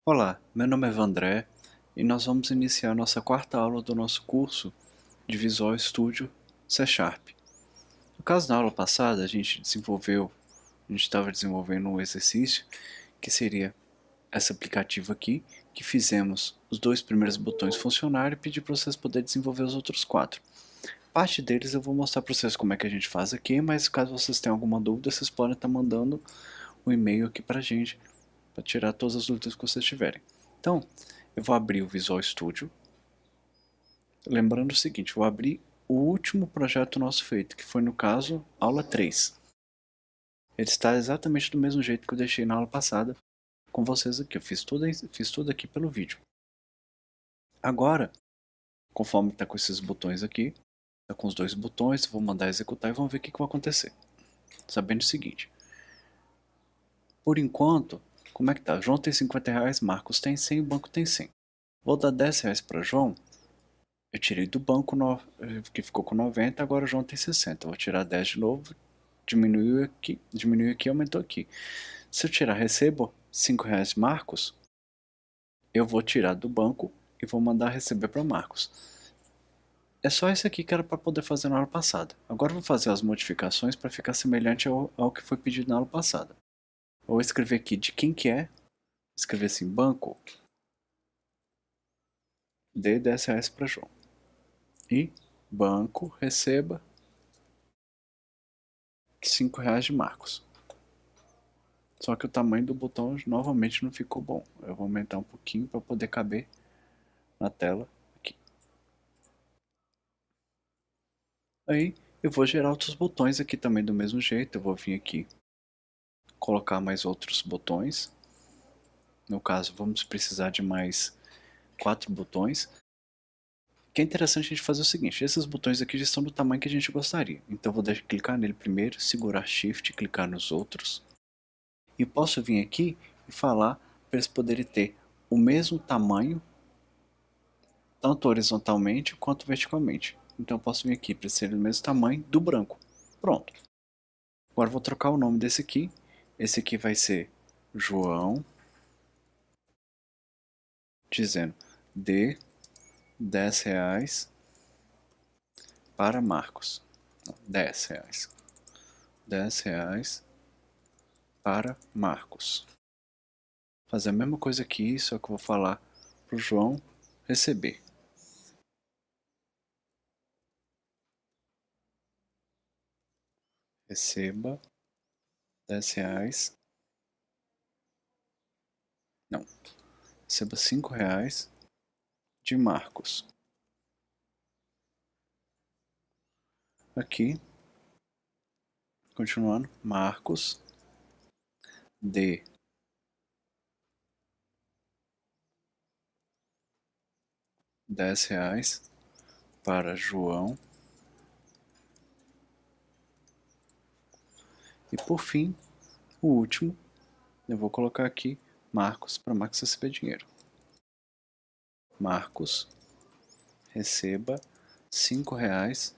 Olá, meu nome é Vandré e nós vamos iniciar nossa quarta aula do nosso curso de Visual Studio C Sharp. No caso da aula passada, a gente estava desenvolvendo um exercício que seria esse aplicativo aqui, que fizemos os dois primeiros botões funcionarem e pedir para vocês poderem desenvolver os outros quatro. Parte deles eu vou mostrar para vocês como é que a gente faz aqui, mas caso vocês tenham alguma dúvida, vocês podem estar mandando um e-mail aqui para a gente, para tirar todas as dúvidas que vocês tiverem. Então, eu vou abrir o Visual Studio. Lembrando o seguinte, vou abrir o último projeto nosso feito, que foi no caso, aula 3. Ele está exatamente do mesmo jeito que eu deixei na aula passada com vocês aqui. Eu fiz tudo aqui pelo vídeo. Agora, conforme está com esses botões aqui, está com os dois botões, vou mandar executar e vamos ver o que vai acontecer. Sabendo o seguinte, por enquanto, como é que tá? João tem R$50, Marcos tem 100 e o banco tem 100. Vou dar R$10 para João. Eu tirei do banco que ficou com 90, agora o João tem 60. Eu vou tirar 10 de novo, diminuiu aqui, aumentou aqui. Se eu tirar recebo R$5 Marcos, eu vou tirar do banco e vou mandar receber para Marcos. É só isso aqui que era para poder fazer na aula passada. Agora eu vou fazer as modificações para ficar semelhante ao que foi pedido na aula passada. Eu vou escrever aqui de quem que é, escrever assim, banco, dê R$10 para João. E banco, receba R$5 de Marcos. Só que o tamanho do botão novamente não ficou bom. Eu vou aumentar um pouquinho para poder caber na tela aqui. Aí eu vou gerar outros botões aqui também do mesmo jeito. Eu vou vir aqui, colocar mais outros botões. No caso, vamos precisar de mais 4 botões. O que é interessante a gente fazer o seguinte, esses botões aqui já estão do tamanho que a gente gostaria. Então eu vou clicar nele primeiro, segurar Shift, clicar nos outros. E posso vir aqui e falar para eles poderem ter o mesmo tamanho, tanto horizontalmente quanto verticalmente. Então eu posso vir aqui para ser do mesmo tamanho do branco. Pronto. Agora eu vou trocar o nome desse aqui. Esse aqui vai ser João, dizendo dê R$10 para Marcos. Não, R$10. R$10 para Marcos. Fazer a mesma coisa aqui, só que eu vou falar para o João receber. Receba R$10. Não. Receba R$5 de Marcos. Aqui, continuando, Marcos dê R$10 para João. E por fim, o último, eu vou colocar aqui Marcos para Marcos receber dinheiro. Marcos receba R$5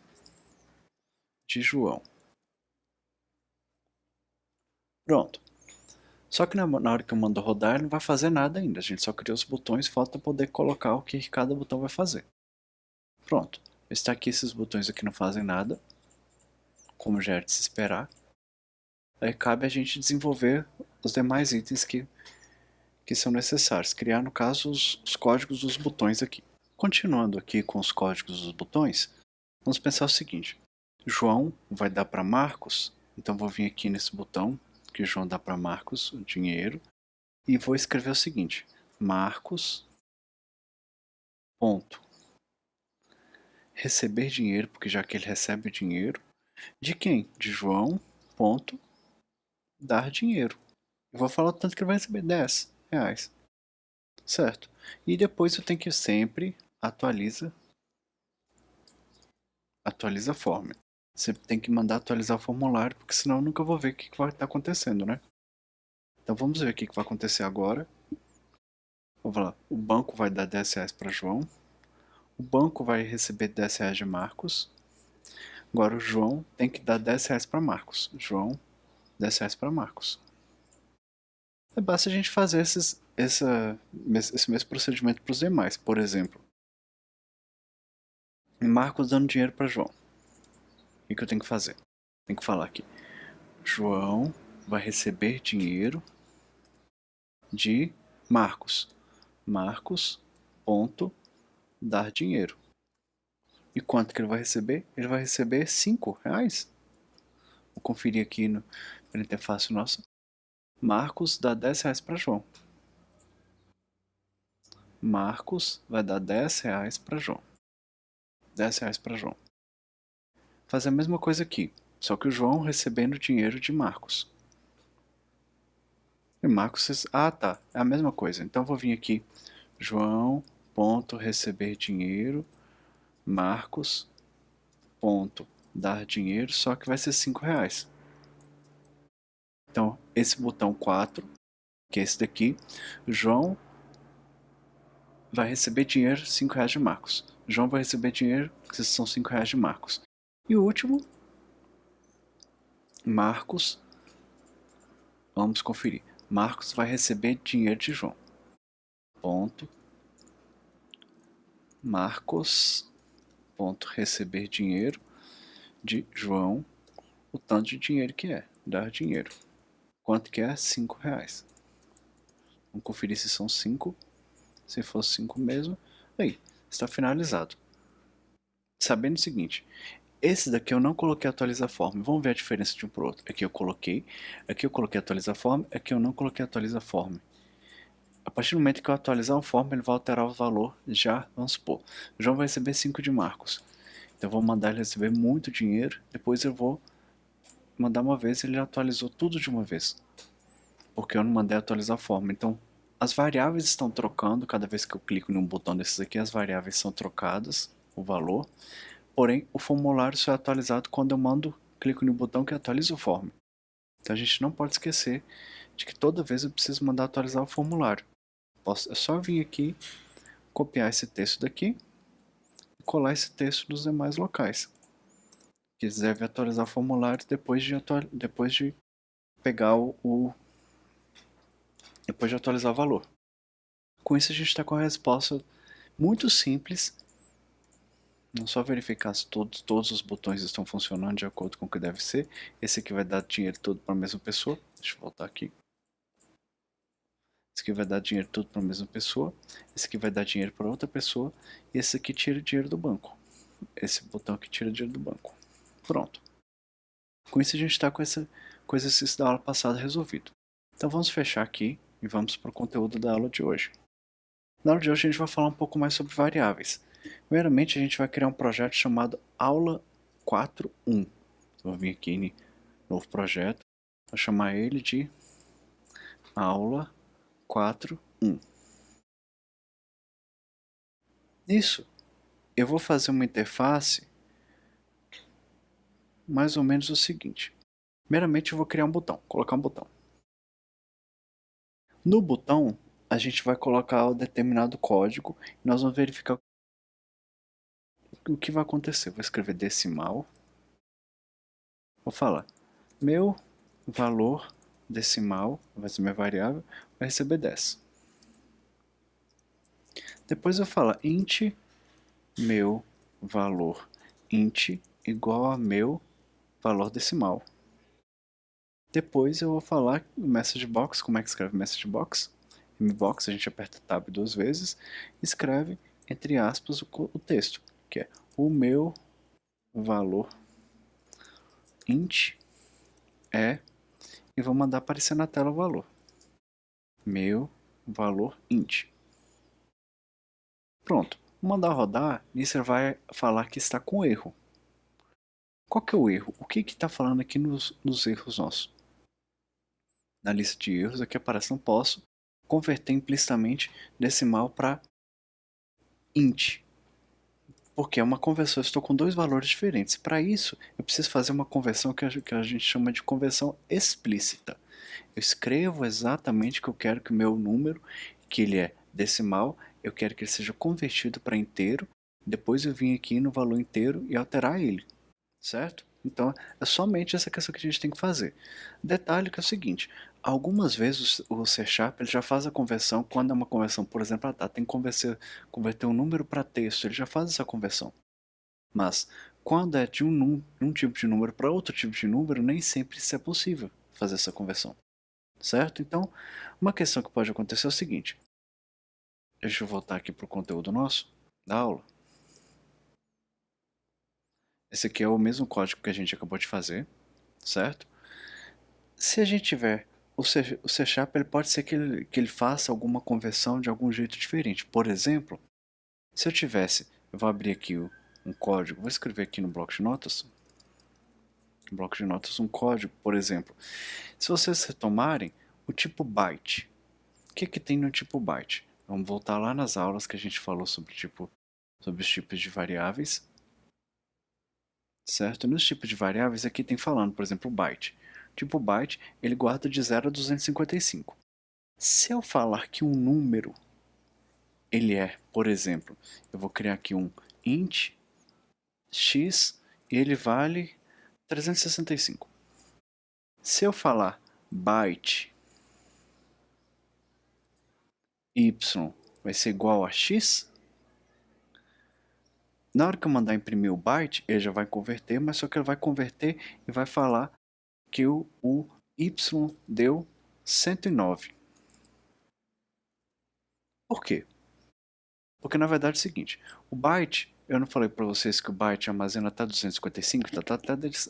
de João. Pronto. Só que na hora que eu mando rodar, ele não vai fazer nada ainda. A gente só criou os botões, falta poder colocar o que cada botão vai fazer. Pronto. Está aqui, esses botões aqui não fazem nada, como já é de se esperar. Aí cabe a gente desenvolver os demais itens que são necessários. Criar, no caso, os códigos dos botões aqui. Continuando aqui com os códigos dos botões, vamos pensar o seguinte. João vai dar para Marcos, então vou vir aqui nesse botão, que o João dá para Marcos o dinheiro, e vou escrever o seguinte, Marcos, ponto, receber dinheiro, porque já que ele recebe o dinheiro, de quem? De João, ponto, dar dinheiro. Eu vou falar o tanto que ele vai receber, R$10, certo? E depois eu tenho que sempre atualiza a fórmula. Você tem que mandar atualizar o formulário, porque senão eu nunca vou ver o que vai estar acontecendo, né? Então vamos ver o que vai acontecer agora. Vamos lá. O banco vai dar R$10 para João. O banco vai receber R$10 de Marcos. Agora o João tem que dar R$10 para Marcos. João, R$10 para Marcos. É basta a gente fazer esse mesmo procedimento para os demais. Por exemplo, Marcos dando dinheiro para João. O que eu tenho que fazer? Tenho que falar aqui. João vai receber dinheiro de Marcos. Marcos, ponto, dar dinheiro. E quanto que ele vai receber? Ele vai receber R$5. Vou conferir aqui na interface nossa. Marcos dá R$10 para João. Marcos vai dar R$10 para João. R$10 para João. Fazer a mesma coisa aqui, só que o João recebendo dinheiro de Marcos. E Marcos... Ah, tá. É a mesma coisa. Então eu vou vir aqui. João, ponto, receber dinheiro. Marcos, ponto, dar dinheiro, só que vai ser R$5. Então, esse botão 4, que é esse daqui, João vai receber dinheiro, R$5 de Marcos. João vai receber dinheiro, que são R$5 de Marcos. E o último, Marcos, vamos conferir. Marcos vai receber dinheiro de João. Ponto. Marcos, ponto, receber dinheiro de João. O tanto de dinheiro que é, dar dinheiro. Quanto que é? R$5. Vamos conferir se são 5. Se for 5 mesmo, aí, está finalizado. Sabendo o seguinte, esse daqui eu não coloquei atualizar form. Vamos ver a diferença de um para o outro. Aqui eu coloquei atualizar form, aqui eu não coloquei atualizar form. A partir do momento que eu atualizar o form, ele vai alterar o valor já, vamos supor. O João vai receber 5 de Marcos. Então eu vou mandar ele receber muito dinheiro, depois eu vou mandar uma vez, ele atualizou tudo de uma vez. Porque eu não mandei atualizar a forma. Então, as variáveis estão trocando, cada vez que eu clico em um botão desses aqui, as variáveis são trocadas, o valor. Porém, o formulário só é atualizado quando eu clico no botão que atualiza o form. Então a gente não pode esquecer de que toda vez eu preciso mandar atualizar o formulário. É só vir aqui, copiar esse texto daqui e colar esse texto nos demais locais. Que deve atualizar o formulário depois de pegar depois de atualizar o valor. Com isso a gente está com a resposta muito simples. É só verificar se todos os botões estão funcionando de acordo com o que deve ser. Esse aqui vai dar dinheiro todo para a mesma pessoa. Deixa eu voltar aqui. Esse aqui vai dar dinheiro todo para a mesma pessoa. Esse aqui vai dar dinheiro para outra pessoa. E esse aqui tira dinheiro do banco. Esse botão aqui tira dinheiro do banco. Pronto. Com isso a gente está com esse exercício da aula passada resolvido. Então vamos fechar aqui e vamos para o conteúdo da aula de hoje. Na aula de hoje a gente vai falar um pouco mais sobre variáveis. Primeiramente a gente vai criar um projeto chamado Aula 4.1. Vou vir aqui em novo projeto, vou chamar ele de Aula 4.1. Nisso, eu vou fazer uma interface mais ou menos o seguinte. Primeiramente eu vou criar um botão, colocar um botão. No botão, a gente vai colocar o determinado código e nós vamos verificar o que vai acontecer. Vou escrever decimal. Vou falar, meu valor decimal, vai ser minha variável, vai receber 10. Depois eu falo int meu valor int igual a meu valor decimal. Depois eu vou falar o message box, como é que escreve message box? Mbox, a gente aperta tab 2 vezes, escreve entre aspas o texto, que é o meu valor int é, e vou mandar aparecer na tela o valor. Meu valor int. Pronto. Vou mandar rodar, nisso ele vai falar que está com erro. Qual que é o erro? O que está falando aqui nos erros nossos? Na lista de erros aqui aparece não posso converter implicitamente decimal para int. Porque é uma conversão, eu estou com dois valores diferentes. Para isso, eu preciso fazer uma conversão que a gente chama de conversão explícita. Eu escrevo exatamente que eu quero que o meu número, que ele é decimal, eu quero que ele seja convertido para inteiro. Depois eu vim aqui no valor inteiro e alterar ele, certo? Então é somente essa questão que a gente tem que fazer. Detalhe que é o seguinte, Algumas vezes o C Sharp ele já faz a conversão quando é uma conversão, por exemplo, tem que converter um número para texto, ele já faz essa conversão. Mas quando é de um tipo de número para outro tipo de número, nem sempre isso é possível fazer essa conversão, certo? Então, uma questão que pode acontecer é o seguinte. Deixa eu voltar aqui para o conteúdo nosso da aula. Esse aqui é o mesmo código que a gente acabou de fazer, certo? Se a gente tiver o C Sharp, ele pode ser que ele faça alguma conversão de algum jeito diferente. Por exemplo, se eu vou abrir aqui um código, vou escrever aqui no bloco de notas um código, por exemplo. Se vocês retomarem o tipo byte, o que tem no tipo byte? Vamos voltar lá nas aulas que a gente falou sobre os tipos de variáveis, certo? Nos tipos de variáveis aqui tem falando, por exemplo, byte. Tipo byte, ele guarda de 0 a 255. Se eu falar que um número, ele é, por exemplo, eu vou criar aqui um int x e ele vale 365. Se eu falar byte y vai ser igual a x, na hora que eu mandar imprimir o byte, ele já vai converter, mas só que ele vai converter e vai falar que o y deu 109. Por quê? Porque na verdade é o seguinte, o byte, eu não falei para vocês que o byte armazena até 255, está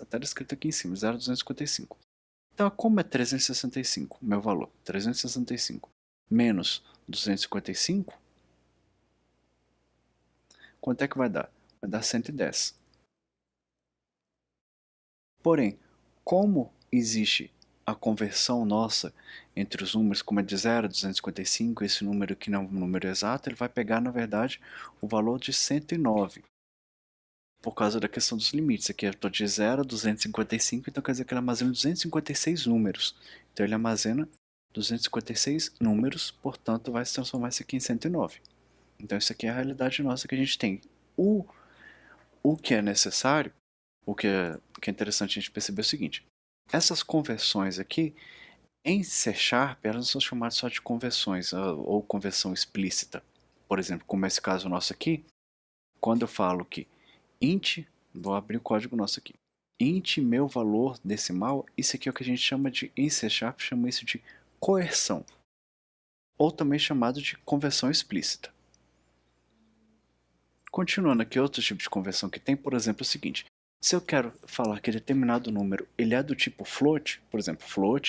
até descrito aqui em cima, 0,255. Então, como é 365, meu valor, 365 menos 255, quanto é que vai dar? Vai dar 110. Porém, como existe a conversão nossa entre os números, como é de 0 a 255, esse número que não é um número exato, ele vai pegar, na verdade, o valor de 109. Por causa da questão dos limites. Aqui eu estou de 0 a 255, então quer dizer que ele armazena 256 números. Então ele armazena 256 números, portanto vai se transformar isso aqui em 109. Então isso aqui é a realidade nossa que a gente tem. O que é necessário, que é interessante a gente perceber é o seguinte. Essas conversões aqui, em C Sharp, elas não são chamadas só de conversões ou conversão explícita. Por exemplo, como esse caso nosso aqui, quando eu falo que int, vou abrir o código nosso aqui, int meu valor decimal, isso aqui é o que a gente chama de, em C Sharp, chama isso de coerção, ou também chamado de conversão explícita. Continuando aqui, outro tipo de conversão que tem, por exemplo, é o seguinte, se eu quero falar que determinado número ele é do tipo float, por exemplo,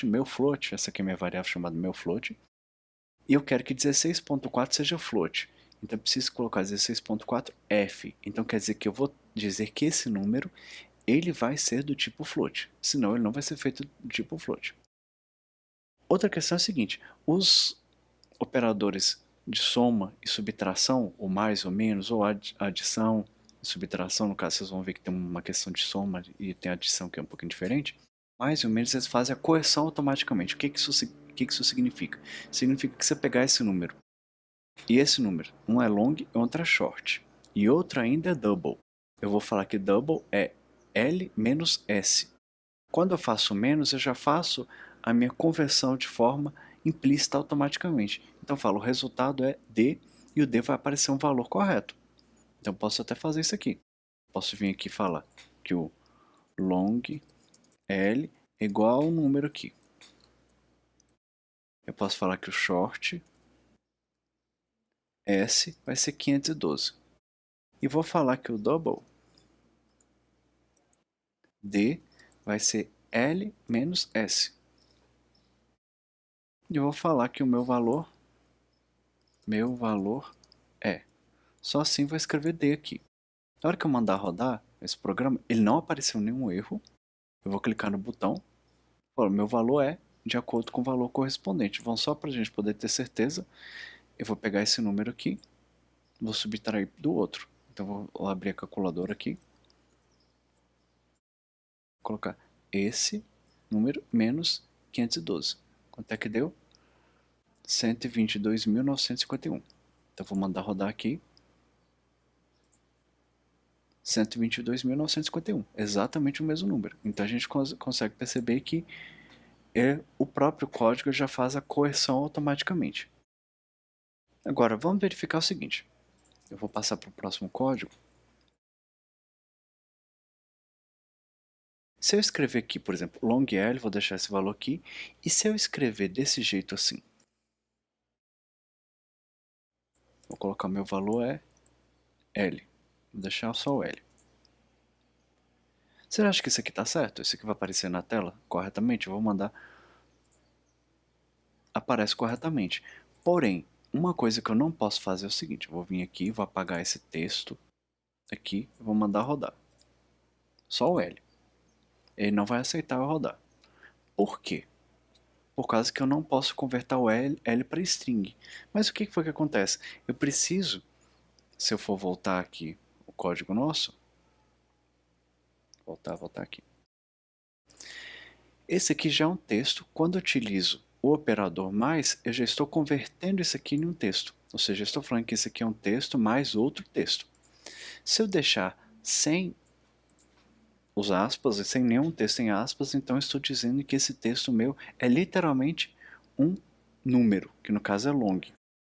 meu float, essa aqui é minha variável chamada meu float, e eu quero que 16.4 seja float. Então eu preciso colocar 16.4 f. Então quer dizer que eu vou dizer que esse número ele vai ser do tipo float, senão ele não vai ser feito do tipo float. Outra questão é a seguinte, os operadores de soma e subtração, ou mais ou menos, ou adição e subtração, no caso vocês vão ver que tem uma questão de soma e tem adição que é um pouquinho diferente, mais ou menos eles fazem a correção automaticamente. O que isso significa? Significa que você pegar esse número, e esse número, um é long e outro é short, e outro ainda é double. Eu vou falar que double é L menos S. Quando eu faço menos, eu já faço a minha conversão de forma implícita automaticamente. Então eu falo, o resultado é D, e o D vai aparecer um valor correto. Então eu posso até fazer isso aqui. Posso vir aqui e falar que o long L é igual ao número aqui. Eu posso falar que o short S vai ser 512. E vou falar que o double D vai ser L menos S. E eu vou falar que o meu valor é. Só assim vou escrever D aqui. Na hora que eu mandar rodar esse programa, ele não apareceu nenhum erro. Eu vou clicar no botão. O meu valor é de acordo com o valor correspondente. Vão só para a gente poder ter certeza. Eu vou pegar esse número aqui, vou subtrair do outro. Então vou abrir a calculadora aqui. Vou colocar esse número menos 512. Quanto é que deu? 122.951. Então vou mandar rodar aqui. 122.951. Exatamente o mesmo número. Então a gente consegue perceber que e o próprio código já faz a correção automaticamente. Agora, vamos verificar o seguinte. Eu vou passar para o próximo código. Se eu escrever aqui, por exemplo, long L, vou deixar esse valor aqui. E se eu escrever desse jeito assim? Vou colocar meu valor é L. Vou deixar só o L. Você acha que isso aqui está certo? Isso aqui vai aparecer na tela corretamente? Eu vou mandar. Aparece corretamente. Porém, uma coisa que eu não posso fazer é o seguinte. Eu vou vir aqui, vou apagar esse texto aqui e vou mandar rodar. Só o L. Ele não vai aceitar eu rodar. Por quê? Por causa que eu não posso converter o L para string. Mas o que foi que acontece? Eu preciso, se eu for voltar aqui o código nosso, voltar aqui. Esse aqui já é um texto. Quando eu utilizo o operador mais, eu já estou convertendo isso aqui em um texto. Ou seja, eu estou falando que esse aqui é um texto mais outro texto. Se eu deixar sem os aspas, sem nenhum texto em aspas, então eu estou dizendo que esse texto meu é literalmente um número, que no caso é long.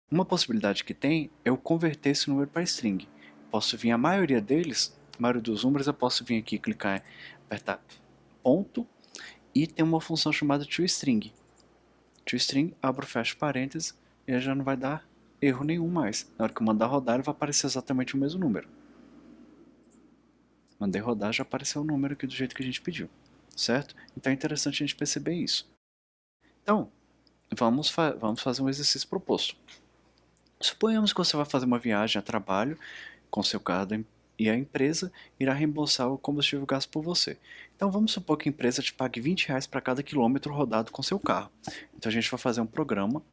Uma possibilidade que tem é eu converter esse número para string. Posso vir a maioria deles, a maioria dos números, eu posso vir aqui, clicar, apertar ponto, e tem uma função chamada toString. ToString, abro, fecho parênteses, e já não vai dar erro nenhum mais. Na hora que eu mandar rodar, ele vai aparecer exatamente o mesmo número. Mandei rodar, já apareceu o número aqui do jeito que a gente pediu, certo? Então é interessante a gente perceber isso. Então, vamos fazer um exercício proposto. Suponhamos que você vai fazer uma viagem a trabalho com seu carro e a empresa irá reembolsar o combustível gasto por você. Então vamos supor que a empresa te pague R$ 20 para cada quilômetro rodado com seu carro. Então a gente vai fazer um programa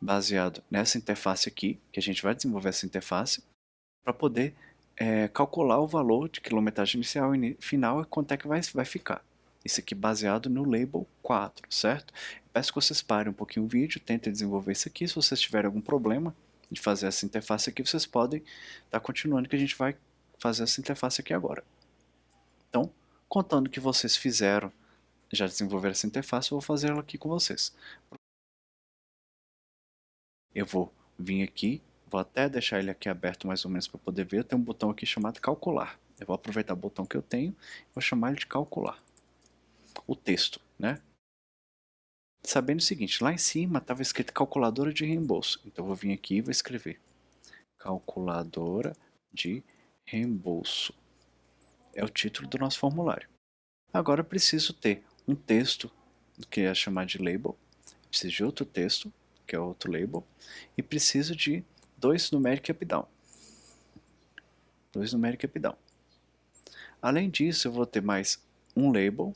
baseado nessa interface aqui, que a gente vai desenvolver essa interface, para poder calcular o valor de quilometragem inicial e final e quanto é que vai ficar. Isso aqui baseado no label 4, certo? Peço que vocês parem um pouquinho o vídeo, tentem desenvolver isso aqui. Se vocês tiverem algum problema de fazer essa interface aqui, vocês podem estar continuando que a gente vai fazer essa interface aqui agora. Então, contando que vocês fizeram, já desenvolveram essa interface, eu vou fazer ela aqui com vocês. Eu vou vir aqui, vou até deixar ele aqui aberto mais ou menos para poder ver. Eu tenho um botão aqui chamado calcular. Eu vou aproveitar o botão que eu tenho e vou chamar ele de calcular. O texto, né? Sabendo o seguinte, lá em cima estava escrito calculadora de reembolso. Então eu vou vir aqui e vou escrever calculadora de reembolso. É o título do nosso formulário. Agora eu preciso ter um texto, que é chamar de label. Preciso de outro texto, que é outro label. E preciso de dois numeric up-down. Além disso, eu vou ter mais um label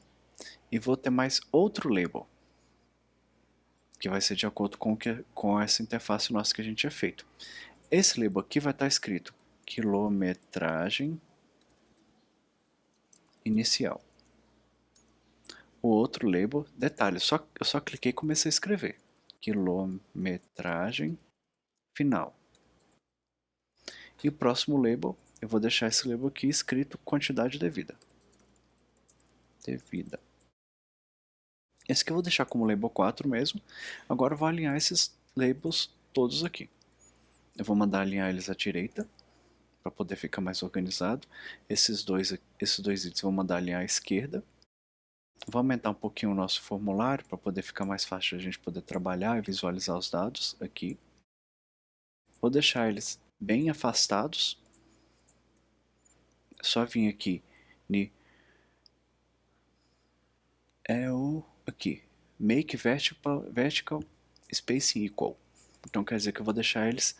e vou ter mais outro label, que vai ser de acordo com essa interface nossa que a gente tinha feito. Esse label aqui vai estar escrito quilometragem inicial. O outro label, detalhe, eu só cliquei e comecei a escrever. Quilometragem final. E o próximo label, eu vou deixar esse label aqui escrito quantidade devida. Esse aqui eu vou deixar como label 4 mesmo. Agora eu vou alinhar esses labels todos aqui. Eu vou mandar alinhar eles à direita, para poder ficar mais organizado. Esses dois itens vou mandar alinhar à esquerda. Vou aumentar um pouquinho o nosso formulário, para poder ficar mais fácil a gente poder trabalhar e visualizar os dados aqui. Vou deixar eles bem afastados. É só vir aqui aqui, make vertical spacing equal. Então quer dizer que eu vou deixar eles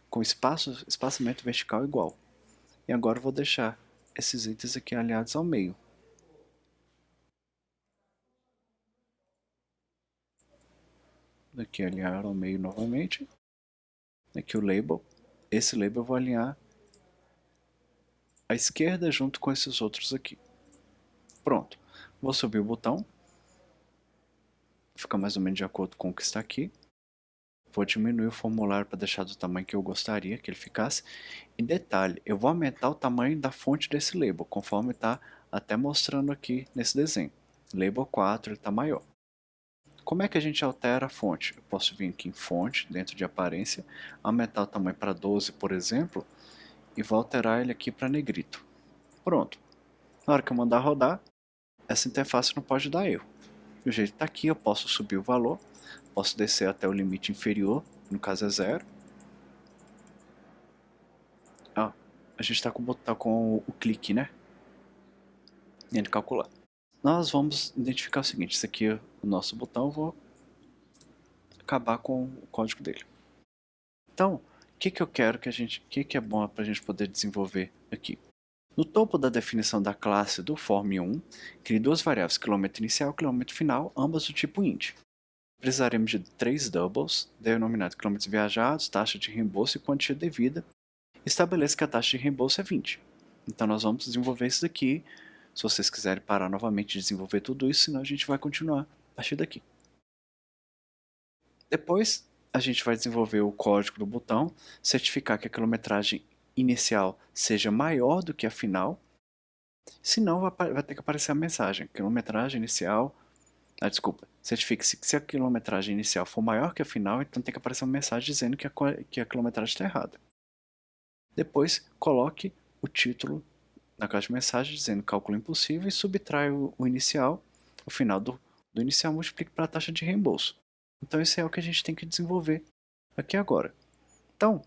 com espaçamento vertical igual. E agora eu vou deixar esses itens aqui alinhados ao meio. Aqui alinhar ao meio novamente. Aqui o label. Esse label eu vou alinhar à esquerda junto com esses outros aqui. Pronto. Vou subir o botão. Fica mais ou menos de acordo com o que está aqui. Vou diminuir o formulário para deixar do tamanho que eu gostaria que ele ficasse. E detalhe, eu vou aumentar o tamanho da fonte desse label, conforme está até mostrando aqui nesse desenho. Label 4 está maior. Como é que a gente altera a fonte? Eu posso vir aqui em fonte, dentro de aparência, aumentar o tamanho para 12, por exemplo, e vou alterar ele aqui para negrito. Pronto. Na hora que eu mandar rodar, essa interface não pode dar erro. O jeito está aqui, eu posso subir o valor, posso descer até o limite inferior, no caso é 0. A gente está com o clique, né? E ele calcular. Nós vamos identificar o seguinte, esse aqui é o nosso botão, eu vou acabar com o código dele. Então, o que eu quero que é bom para a gente poder desenvolver aqui? No topo da definição da classe do form1, crie duas variáveis, quilômetro inicial e quilômetro final, ambas do tipo int. Precisaremos de 3 doubles, denominado quilômetros viajados, taxa de reembolso e quantia devida. Estabeleça que a taxa de reembolso é 20. Então nós vamos desenvolver isso daqui. Se vocês quiserem parar novamente de desenvolver tudo isso, senão a gente vai continuar a partir daqui. Depois a gente vai desenvolver o código do botão, certificar que a quilometragem inicial seja maior do que a final, senão vai ter que aparecer a mensagem, quilometragem inicial, certifique-se que se a quilometragem inicial for maior que a final, então tem que aparecer uma mensagem dizendo que a quilometragem está errada. Depois coloque o título na caixa de mensagem dizendo cálculo impossível e subtrai o inicial, o final do inicial multiplique para a taxa de reembolso. Então isso é o que a gente tem que desenvolver aqui agora. Então,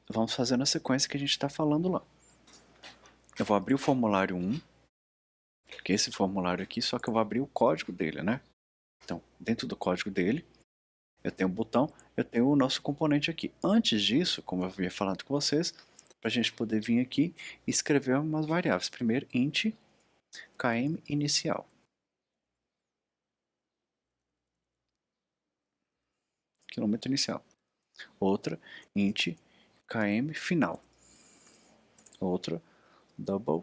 vamos fazer na sequência que a gente está falando lá. Eu vou abrir o formulário 1, que é esse formulário aqui, só que eu vou abrir o código dele, né? Então, dentro do código dele, eu tenho o botão, eu tenho o nosso componente aqui. Antes disso, como eu havia falado com vocês, para a gente poder vir aqui e escrever umas variáveis. Primeiro, int km inicial. Quilômetro inicial. Outra, int km final. Outra, double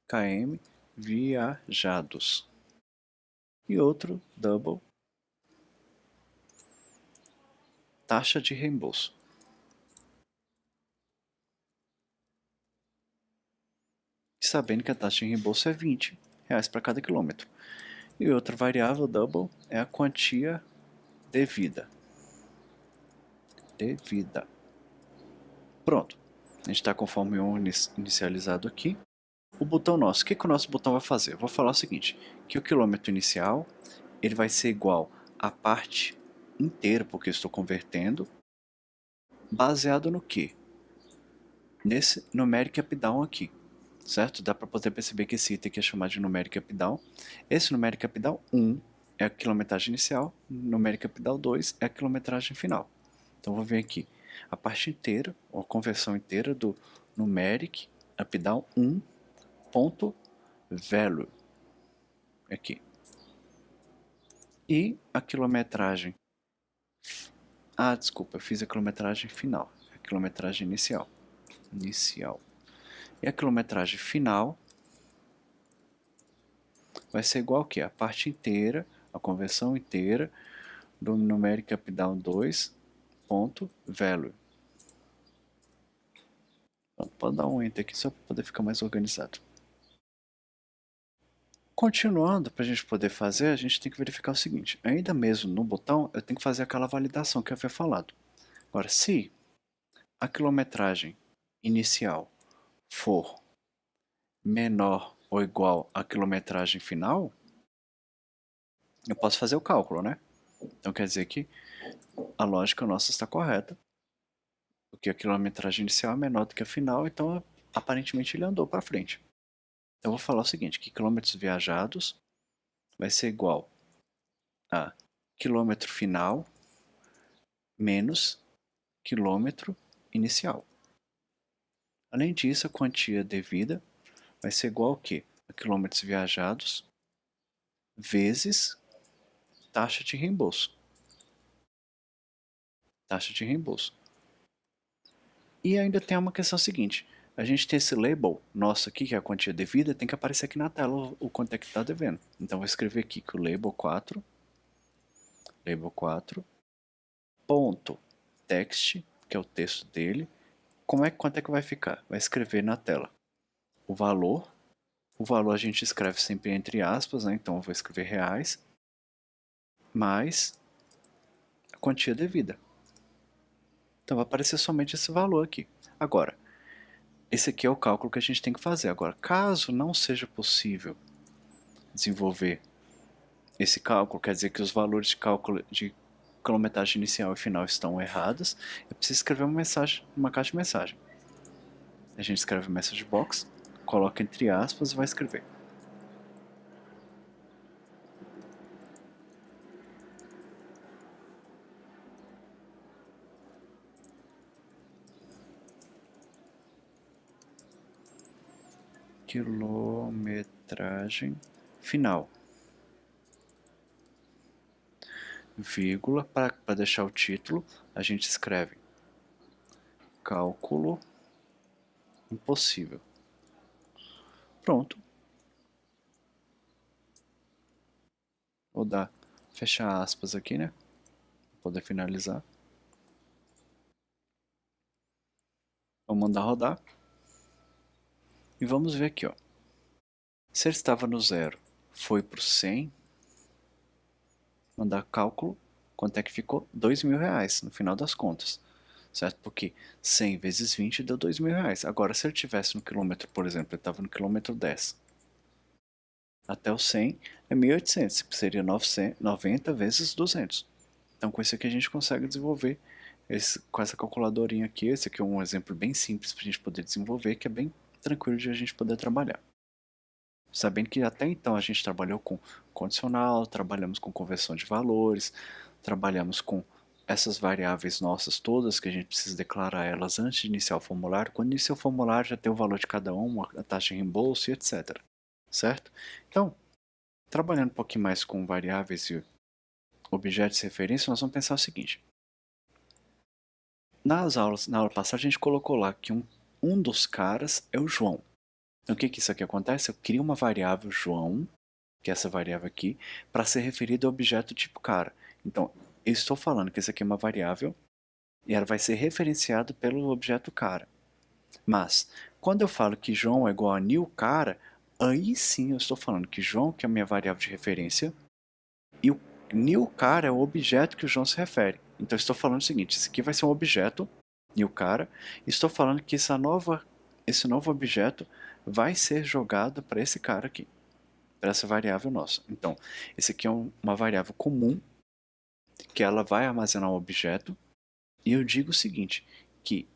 km viajados. E outro, double taxa de reembolso. E sabendo que a taxa de reembolso é R$20 para cada quilômetro. E outra variável, double, é a quantia devida. Pronto. A gente está com o form1 inicializado aqui. O botão nosso, o que o nosso botão vai fazer? Eu vou falar o seguinte, que o quilômetro inicial ele vai ser igual à parte inteira, porque eu estou convertendo, baseado no quê? Nesse numeric up-down aqui, certo? Dá para poder perceber que esse item aqui é chamado de numeric up-down. Esse numeric up-down 1 é a quilometragem inicial, numeric up-down 2 é a quilometragem final. Então vou ver aqui a parte inteira, ou a conversão inteira do numeric up-down 1 ponto value aqui. E a quilometragem, desculpa, eu fiz a quilometragem final, a quilometragem inicial. E a quilometragem final vai ser igual ao que? A parte inteira, a conversão inteira do numeric up-down 2 ponto value. Pode dar um enter aqui só para poder ficar mais organizado. Continuando, para a gente poder fazer, a gente tem que verificar o seguinte, ainda mesmo no botão, eu tenho que fazer aquela validação que eu havia falado. Agora, se a quilometragem inicial for menor ou igual à quilometragem final, eu posso fazer o cálculo, né? Então quer dizer que a lógica nossa está correta, porque a quilometragem inicial é menor do que a final, então aparentemente ele andou para frente. Então eu vou falar o seguinte, que quilômetros viajados vai ser igual a quilômetro final menos quilômetro inicial. Além disso, a quantia devida vai ser igual ao quê? A quilômetros viajados vezes taxa de reembolso. Taxa de reembolso. E ainda tem uma questão seguinte, a gente tem esse label nosso aqui, que é a quantia devida, tem que aparecer aqui na tela o quanto é que está devendo. Então vou escrever aqui que o label 4 ponto text, que é o texto dele, quanto é que vai ficar? Vai escrever na tela o valor a gente escreve sempre entre aspas, né? Então eu vou escrever reais, mais a quantia devida. Então vai aparecer somente esse valor aqui. Agora, esse aqui é o cálculo que a gente tem que fazer. Agora, caso não seja possível desenvolver esse cálculo, quer dizer que os valores de cálculo de quilometragem inicial e final estão errados, eu preciso escrever uma caixa de mensagem. A gente escreve message box, coloca entre aspas e vai escrever. Quilometragem final. Vírgula, para deixar o título, a gente escreve cálculo impossível. Pronto. Vou dar fechar aspas aqui, né? Para poder finalizar. Vou mandar rodar. E vamos ver aqui, ó. Se ele estava no 0, foi para o 100, mandar cálculo, quanto é que ficou? R$2.000 no final das contas, certo? Porque 100 vezes 20 deu R$2.000. Agora, se ele estivesse no quilômetro, por exemplo, ele estava no quilômetro 10, até o 100 é 1.800, que seria 90 vezes 200. Então, com isso aqui a gente consegue desenvolver com essa calculadorinha aqui. Esse aqui é um exemplo bem simples para a gente poder desenvolver, que é bem tranquilo de a gente poder trabalhar. Sabendo que até então a gente trabalhou com condicional, trabalhamos com conversão de valores, trabalhamos com essas variáveis nossas todas, que a gente precisa declarar elas antes de iniciar o formulário. Quando iniciar o formulário já tem o valor de cada um, a taxa de reembolso e etc. Certo? Então, trabalhando um pouquinho mais com variáveis e objetos de referência, nós vamos pensar o seguinte. Na aula passada a gente colocou lá que um dos caras é o João. Então o que isso aqui acontece? Eu crio uma variável João, que é essa variável aqui, para ser referido ao objeto tipo cara. Então, eu estou falando que isso aqui é uma variável e ela vai ser referenciada pelo objeto cara. Mas, quando eu falo que João é igual a new cara, aí sim eu estou falando que João, que é a minha variável de referência, e o new cara é o objeto que o João se refere. Então, eu estou falando o seguinte, esse aqui vai ser um objeto, new cara, e estou falando que esse novo objeto vai ser jogado para esse cara aqui, para essa variável nossa. Então, esse aqui é uma variável comum, que ela vai armazenar um objeto, e eu digo o seguinte, que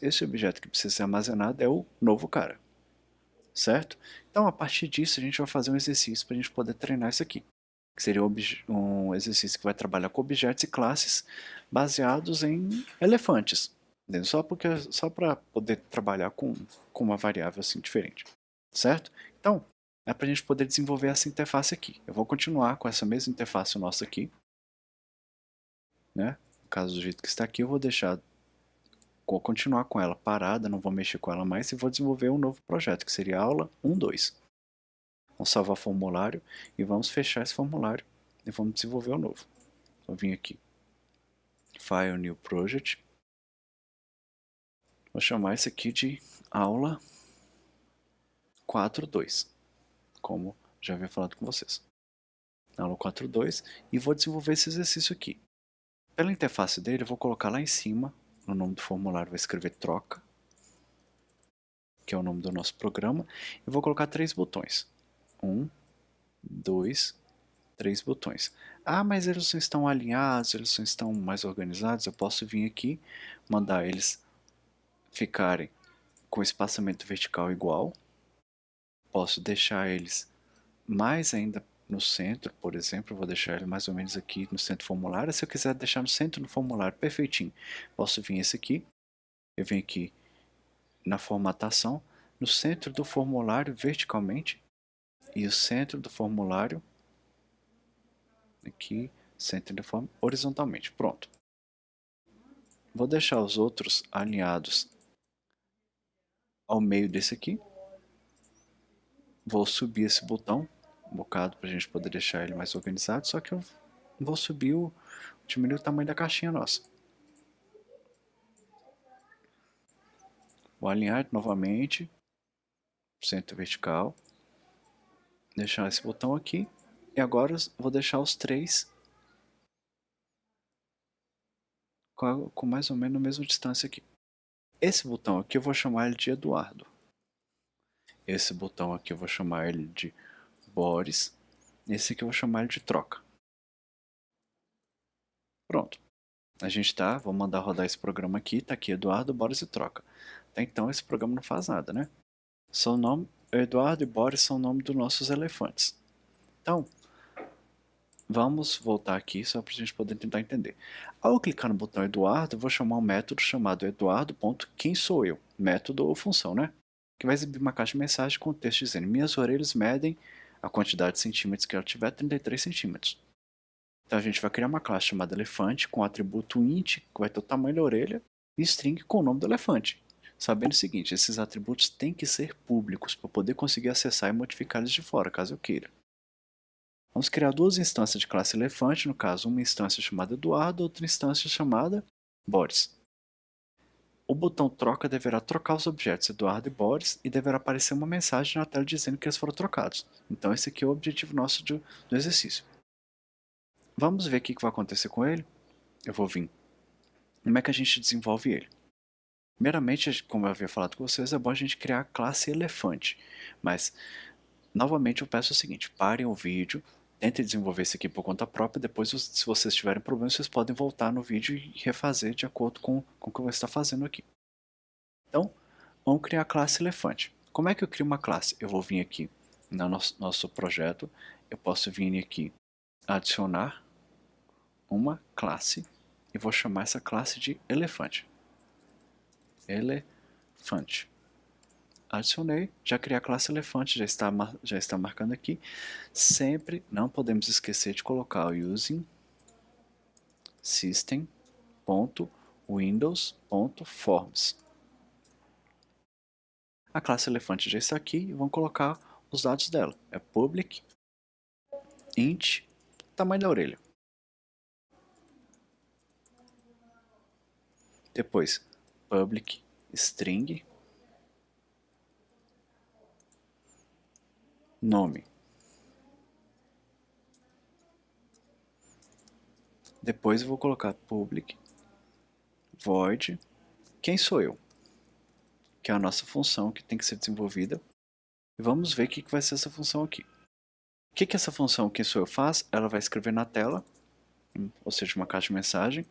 esse objeto que precisa ser armazenado é o novo cara, certo? Então, a partir disso, a gente vai fazer um exercício para a gente poder treinar isso aqui, que seria um exercício que vai trabalhar com objetos e classes baseados em elefantes. Só para poder trabalhar com uma variável assim diferente, certo? Então, é para a gente poder desenvolver essa interface aqui. Eu vou continuar com essa mesma interface nossa aqui, né? No caso do jeito que está aqui, eu vou continuar com ela parada, não vou mexer com ela mais e vou desenvolver um novo projeto, que seria aula 1.2. Vamos salvar o formulário e vamos fechar esse formulário e vamos desenvolver o novo. Vou vir aqui, File, New Project. Vou chamar esse aqui de aula 4.2, como já havia falado com vocês. Aula 4.2, e vou desenvolver esse exercício aqui. Pela interface dele, eu vou colocar lá em cima, no nome do formulário, vou escrever troca, que é o nome do nosso programa, e vou colocar 3 botões. 1, 2, 3 botões. Ah, mas eles não estão alinhados, eles não estão mais organizados. Eu posso vir aqui, mandar eles ficarem com espaçamento vertical igual. Posso deixar eles mais ainda no centro, por exemplo, eu vou deixar ele mais ou menos aqui no centro do formulário. Se eu quiser deixar no centro do formulário perfeitinho, posso vir esse aqui, eu venho aqui na formatação, no centro do formulário verticalmente, e o centro do formulário aqui, centro da forma horizontalmente. Pronto. Vou deixar os outros alinhados ao meio desse aqui. Vou subir esse botão um bocado para a gente poder deixar ele mais organizado, só que eu vou diminuir o tamanho da caixinha nossa. Vou alinhar novamente, centro vertical, deixar esse botão aqui, e agora vou deixar os 3 com mais ou menos a mesma distância aqui. Esse botão aqui eu vou chamar ele de Eduardo. Esse botão aqui eu vou chamar ele de Boris. Esse aqui eu vou chamar ele de troca. Pronto. A gente vou mandar rodar esse programa aqui, tá aqui Eduardo, Boris e troca. Até então esse programa não faz nada, né? Eduardo e Boris são o nome dos nossos elefantes. Então, vamos voltar aqui só para a gente poder tentar entender. Ao clicar no botão Eduardo, eu vou chamar um método chamado eduardo.quemsouyou, método ou função, né? Que vai exibir uma caixa de mensagem com o texto dizendo: minhas orelhas medem a quantidade de centímetros que ela tiver, 33 centímetros. Então a gente vai criar uma classe chamada elefante com o atributo int, que vai ter o tamanho da orelha, e string com o nome do elefante. Sabendo o seguinte, esses atributos têm que ser públicos para poder conseguir acessar e modificar eles de fora, caso eu queira. Vamos criar duas instâncias de classe elefante, no caso uma instância chamada Eduardo, outra instância chamada Boris. O botão troca deverá trocar os objetos Eduardo e Boris e deverá aparecer uma mensagem na tela dizendo que eles foram trocados. Então esse aqui é o objetivo nosso do exercício. Vamos ver o que vai acontecer com ele. Eu vou vir. Como é que a gente desenvolve ele? Primeiramente, como eu havia falado com vocês, é bom a gente criar a classe elefante. Mas, novamente, eu peço o seguinte: parem o vídeo, tentem desenvolver isso aqui por conta própria. Depois, se vocês tiverem problemas, vocês podem voltar no vídeo e refazer de acordo com o que eu vou estar fazendo aqui. Então, vamos criar a classe elefante. Como é que eu crio uma classe? Eu vou vir aqui no nosso projeto. Eu posso vir aqui adicionar uma classe e vou chamar essa classe de elefante. Elefante. Adicionei, já criei a classe elefante, já está marcando aqui. Sempre não podemos esquecer de colocar o using system.windows.forms. A classe elefante já está aqui e vamos colocar os dados dela. É public int tamanho da orelha. Depois public string nome. Depois eu vou colocar public void quem sou eu, que é a nossa função que tem que ser desenvolvida. E vamos ver o que vai ser essa função aqui. O que essa função quem sou eu faz? Ela vai escrever na tela, ou seja, uma caixa de mensagem,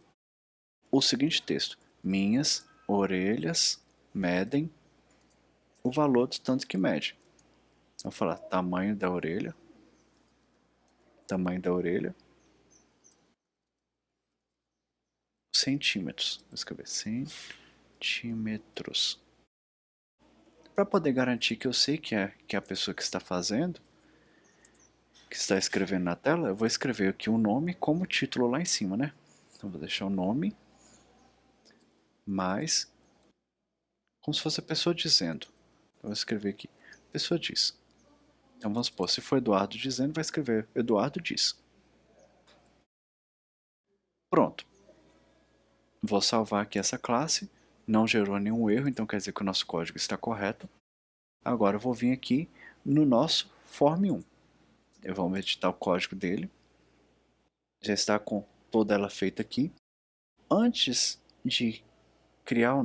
o seguinte texto: minhas orelhas medem o valor do tanto que mede. Vou falar tamanho da orelha, centímetros. Vou escrever centímetros. Para poder garantir que eu sei que é a pessoa que está fazendo, que está escrevendo na tela, eu vou escrever aqui o nome como título lá em cima, né? Então vou deixar o nome mais como se fosse a pessoa dizendo. Então vou escrever aqui, pessoa diz. Então vamos supor, se for Eduardo dizendo, vai escrever Eduardo diz. Pronto. Vou salvar aqui essa classe, não gerou nenhum erro, então quer dizer que o nosso código está correto. Agora eu vou vir aqui no nosso form1. Eu vou editar o código dele. Já está com toda ela feita aqui. Antes de criar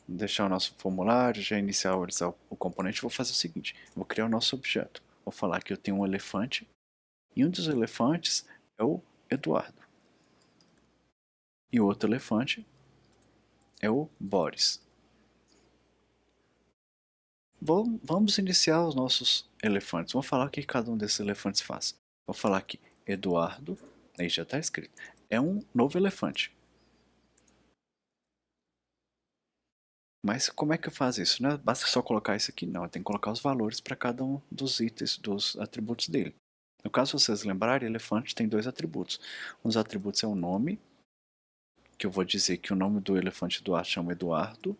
deixar o nosso formulário, já inicializar o componente, vou fazer o seguinte: vou criar o nosso objeto. Vou falar que eu tenho um elefante e um dos elefantes é o Eduardo. E o outro elefante é o Boris. Vamos iniciar os nossos elefantes. Vamos falar o que cada um desses elefantes faz. Vou falar que Eduardo, aí já está escrito, é um novo elefante. Mas como é que eu faço isso? Não é basta só colocar isso aqui, não. Eu tenho que colocar os valores para cada um dos itens, dos atributos dele. No caso, se vocês lembrarem, elefante tem dois atributos. Um dos atributos é o nome, que eu vou dizer que o nome do elefante Eduardo chama Eduardo.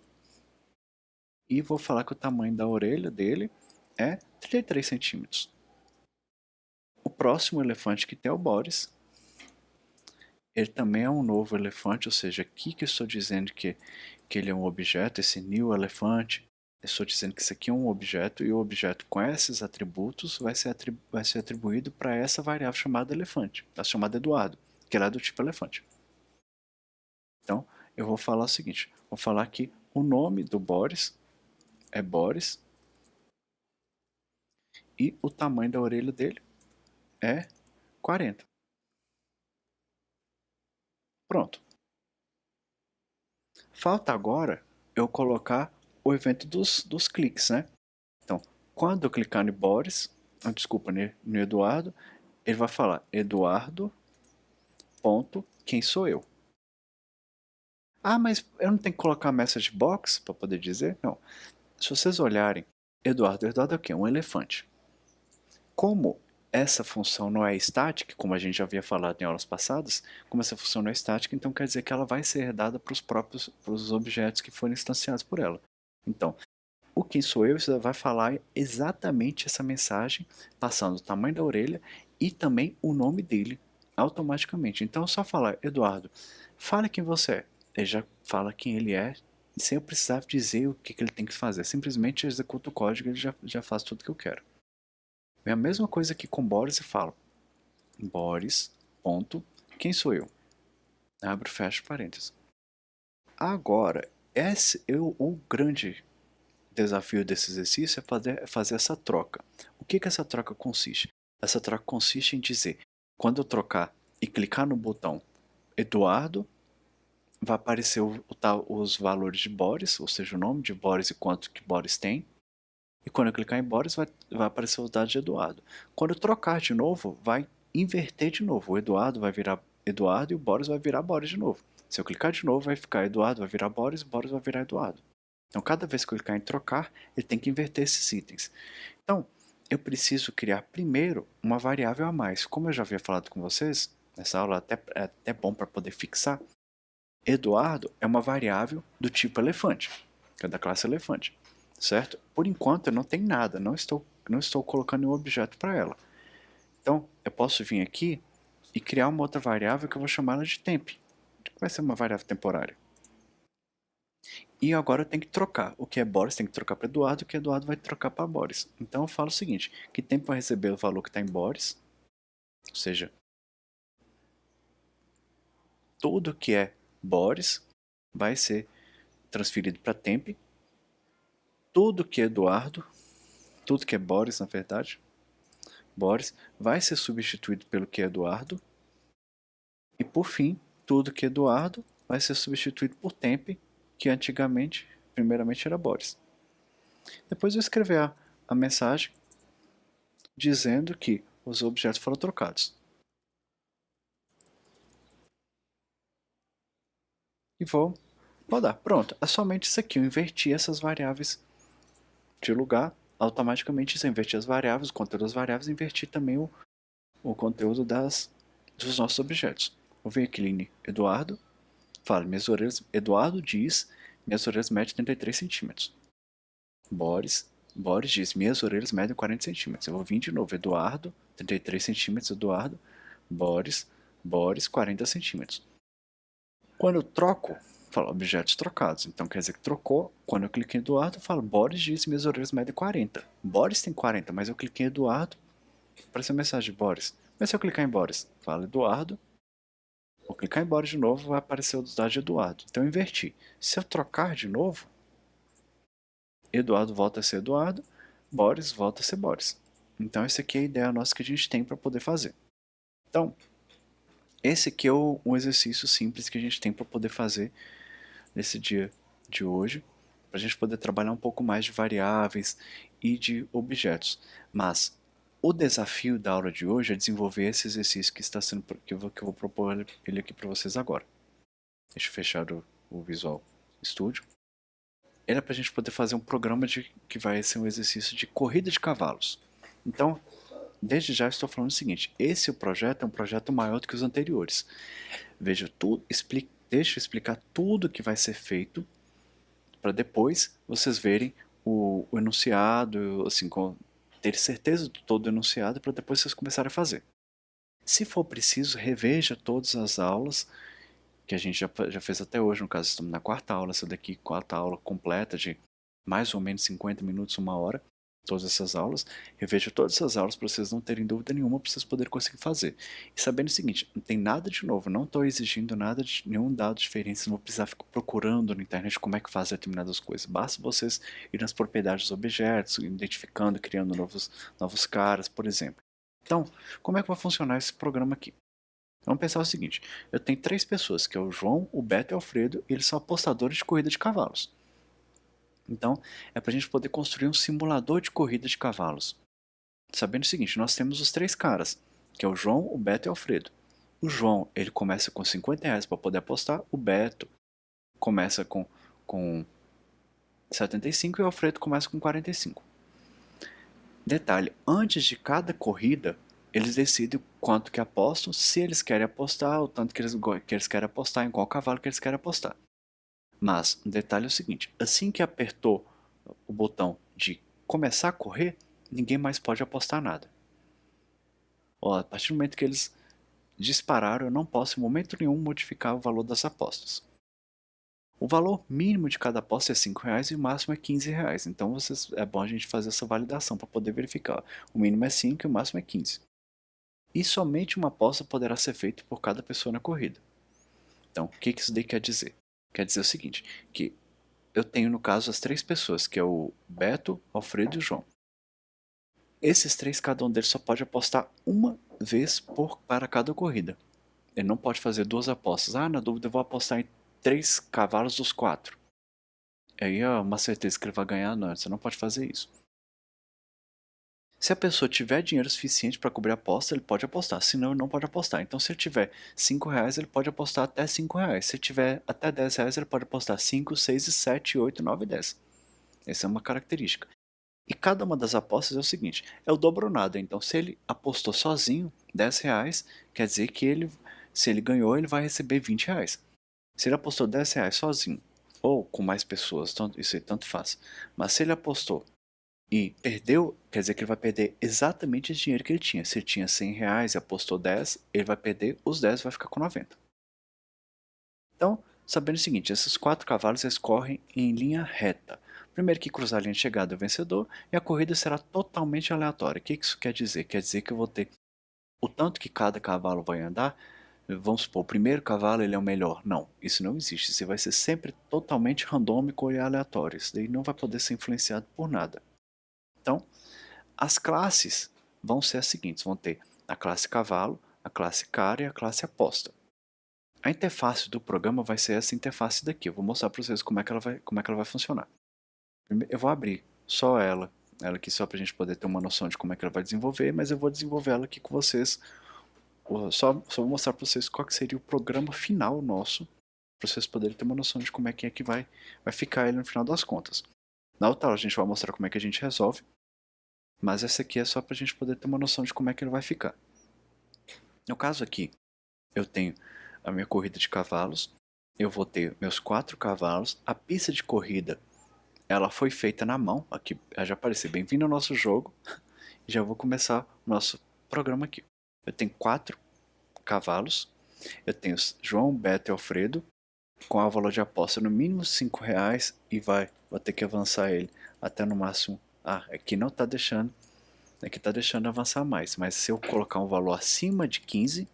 E vou falar que o tamanho da orelha dele é 33 centímetros. O próximo elefante que tem é o Boris. Ele também é um novo elefante, ou seja, aqui que eu estou dizendo que ele é um objeto, esse new elefante. Eu estou dizendo que isso aqui é um objeto, e o objeto com esses atributos vai ser atribuído para essa variável chamada elefante, chamada Eduardo, que ela é do tipo elefante. Então, eu vou falar o seguinte, vou falar que o nome do Boris é Boris e o tamanho da orelha dele é 40. Pronto. Falta agora eu colocar o evento dos cliques, né? Então, quando eu clicar no Boris, desculpa, no Eduardo, ele vai falar Eduardo, ponto, quem sou eu? Ah, mas eu não tenho que colocar message box para poder dizer? Não. Se vocês olharem, Eduardo é o quê? Um elefante. Como essa função não é static, como a gente já havia falado em aulas passadas, como essa função não é static, então quer dizer que ela vai ser herdada para os objetos que forem instanciados por ela. Então, o quem sou eu vai falar exatamente essa mensagem, passando o tamanho da orelha e também o nome dele automaticamente. Então, é só falar, Eduardo, fala quem você é. Ele já fala quem ele é, sem eu precisar dizer o que ele tem que fazer. Simplesmente executa o código e ele já faz tudo o que eu quero. É a mesma coisa que com Boris e falo. Boris, ponto, quem sou eu? Abro e fecho parênteses. Agora, o grande desafio desse exercício é fazer essa troca. O que essa troca consiste? Essa troca consiste em dizer, quando eu trocar e clicar no botão Eduardo, vai aparecer os valores de Boris, ou seja, o nome de Boris e quanto que Boris tem. E quando eu clicar em Boris, vai aparecer os dados de Eduardo. Quando eu trocar de novo, vai inverter de novo. O Eduardo vai virar Eduardo e o Boris vai virar Boris de novo. Se eu clicar de novo, vai ficar Eduardo, vai virar Boris e Boris vai virar Eduardo. Então, cada vez que eu clicar em trocar, ele tem que inverter esses itens. Então, eu preciso criar primeiro uma variável a mais. Como eu já havia falado com vocês, nessa aula é até bom para poder fixar, Eduardo é uma variável do tipo elefante, que é da classe elefante, certo? Por enquanto eu não tenho nada, não estou colocando nenhum objeto para ela. Então, eu posso vir aqui e criar uma outra variável que eu vou chamar ela de temp, que vai ser uma variável temporária. E agora eu tenho que trocar. O que é Boris tem que trocar para Eduardo, o que Eduardo vai trocar para Boris. Então eu falo o seguinte, que tempo vai receber o valor que está em Boris, ou seja, tudo que é Boris vai ser transferido para temp, tudo que é Eduardo, tudo que é Boris na verdade, Boris vai ser substituído pelo que é Eduardo, e por fim, tudo que é Eduardo vai ser substituído por temp, que antigamente, primeiramente era Boris. Depois eu escrever a mensagem dizendo que os objetos foram trocados. E vou rodar. Pronto, é somente isso aqui. Eu inverti essas variáveis de lugar. Automaticamente, se eu invertir as variáveis, o conteúdo das variáveis, inverti também o conteúdo dos nossos objetos. Vou vir aqui, Line Eduardo. Fala, minhas orelhas. Eduardo diz, minhas orelhas medem 33 centímetros. Boris diz, minhas orelhas medem 40 centímetros. Eu vou vir de novo, Eduardo, 33 centímetros, Eduardo, Boris, 40 centímetros. Quando eu troco, falo objetos trocados. Então quer dizer que trocou. Quando eu cliquei em Eduardo, eu falo Boris diz minhas orelhas medem 40. Boris tem 40, mas eu cliquei em Eduardo, apareceu a mensagem de Boris. Mas se eu clicar em Boris, falo Eduardo, vou clicar em Boris de novo, vai aparecer os dados de Eduardo. Então eu inverti. Se eu trocar de novo, Eduardo volta a ser Eduardo, Boris volta a ser Boris. Então essa aqui é a ideia nossa que a gente tem para poder fazer. Então, esse aqui é um exercício simples que a gente tem para poder fazer nesse dia de hoje, para a gente poder trabalhar um pouco mais de variáveis e de objetos. Mas o desafio da aula de hoje é desenvolver esse exercício que eu vou propor ele aqui para vocês agora. Deixa eu fechar o Visual Studio. Ele é para a gente poder fazer um programa que vai ser um exercício de corrida de cavalos. Então, desde já estou falando o seguinte, esse projeto é um projeto maior do que os anteriores. Veja tudo, deixa eu explicar tudo que vai ser feito para depois vocês verem o enunciado, assim, ter certeza de todo o enunciado para depois vocês começarem a fazer. Se for preciso, reveja todas as aulas que a gente já fez até hoje, no caso estamos na quarta aula, essa daqui, quarta aula completa de mais ou menos 50 minutos, uma hora. todas essas aulas, reveja todas essas aulas para vocês não terem dúvida nenhuma, para vocês poderem conseguir fazer. E sabendo o seguinte, não tem nada de novo, não estou exigindo nada de nenhum dado diferente, você não vai precisar ficar procurando na internet como é que faz determinadas coisas. Basta vocês ir nas propriedades dos objetos, identificando, criando novos caras, por exemplo. Então, como é que vai funcionar esse programa aqui? Vamos pensar o seguinte, eu tenho 3 pessoas, que é o João, o Beto e o Alfredo, e eles são apostadores de corrida de cavalos. Então, é para a gente poder construir um simulador de corrida de cavalos. Sabendo o seguinte, nós temos os 3 caras, que é o João, o Beto e o Alfredo. O João, ele começa com R$ 50 para poder apostar, o Beto começa com 75 e o Alfredo começa com 45. Detalhe, antes de cada corrida, eles decidem quanto que apostam, se eles querem apostar, o tanto que eles querem apostar, em qual cavalo que eles querem apostar. Mas o detalhe é o seguinte, assim que apertou o botão de começar a correr, ninguém mais pode apostar nada. Ó, a partir do momento que eles dispararam, eu não posso em momento nenhum modificar o valor das apostas. O valor mínimo de cada aposta é R$ 5 e o máximo é R$ 15. Então é bom a gente fazer essa validação para poder verificar. O mínimo é 5 e o máximo é 15. E somente uma aposta poderá ser feita por cada pessoa na corrida. Então, o que isso daí quer dizer? Quer dizer o seguinte, que eu tenho no caso as 3 pessoas, que é o Beto, Alfredo e o João. Esses 3, cada um deles só pode apostar uma vez para cada corrida. Ele não pode fazer 2 apostas. Na dúvida eu vou apostar em 3 cavalos dos 4. Aí é uma certeza que ele vai ganhar, não, você não pode fazer isso. Se a pessoa tiver dinheiro suficiente para cobrir a aposta, ele pode apostar, senão ele não pode apostar. Então se ele tiver R$ 5, ele pode apostar até R$ 5. Se ele tiver até R$ 10, ele pode apostar 5, 6, 7, 8, 9 e 10. Essa é uma característica. E cada uma das apostas é o seguinte, é o dobro ou nada. Então se ele apostou sozinho R$ 10, quer dizer que se ele ganhou, ele vai receber R$ 20. Se ele apostou R$ 10 sozinho, ou com mais pessoas, isso aí tanto faz. Mas se ele apostou e perdeu, quer dizer que ele vai perder exatamente esse dinheiro que ele tinha. Se ele tinha R$ 100 e apostou 10, ele vai perder os 10 e vai ficar com 90. Então, sabendo o seguinte, esses 4 cavalos eles correm em linha reta. Primeiro que cruzar a linha de chegada é o vencedor e a corrida será totalmente aleatória. O que isso quer dizer? Quer dizer que eu vou ter o tanto que cada cavalo vai andar. Vamos supor, o primeiro cavalo ele é o melhor. Não, isso não existe. Você vai ser sempre totalmente randômico e aleatório. Isso daí não vai poder ser influenciado por nada. Então, as classes vão ser as seguintes. Vão ter a classe cavalo, a classe cara e a classe aposta. A interface do programa vai ser essa interface daqui. Eu vou mostrar para vocês como é que ela vai funcionar. Eu vou abrir só ela aqui só para a gente poder ter uma noção de como é que ela vai desenvolver, mas eu vou desenvolver ela aqui com vocês. Só vou mostrar para vocês qual que seria o programa final nosso, para vocês poderem ter uma noção de como é que vai ficar ele no final das contas. Na outra aula a gente vai mostrar como é que a gente resolve, mas essa aqui é só para a gente poder ter uma noção de como é que ele vai ficar. No caso aqui, eu tenho a minha corrida de cavalos, eu vou ter meus 4 cavalos, a pista de corrida ela foi feita na mão, aqui já apareceu, bem-vindo ao nosso jogo, já vou começar o nosso programa aqui. Eu tenho 4 cavalos, eu tenho João, Beto e Alfredo, com a valor de aposta no mínimo R$ 5 e vou ter que avançar ele até no máximo, aqui não está deixando, aqui está deixando avançar mais, mas se eu colocar um valor acima de 15,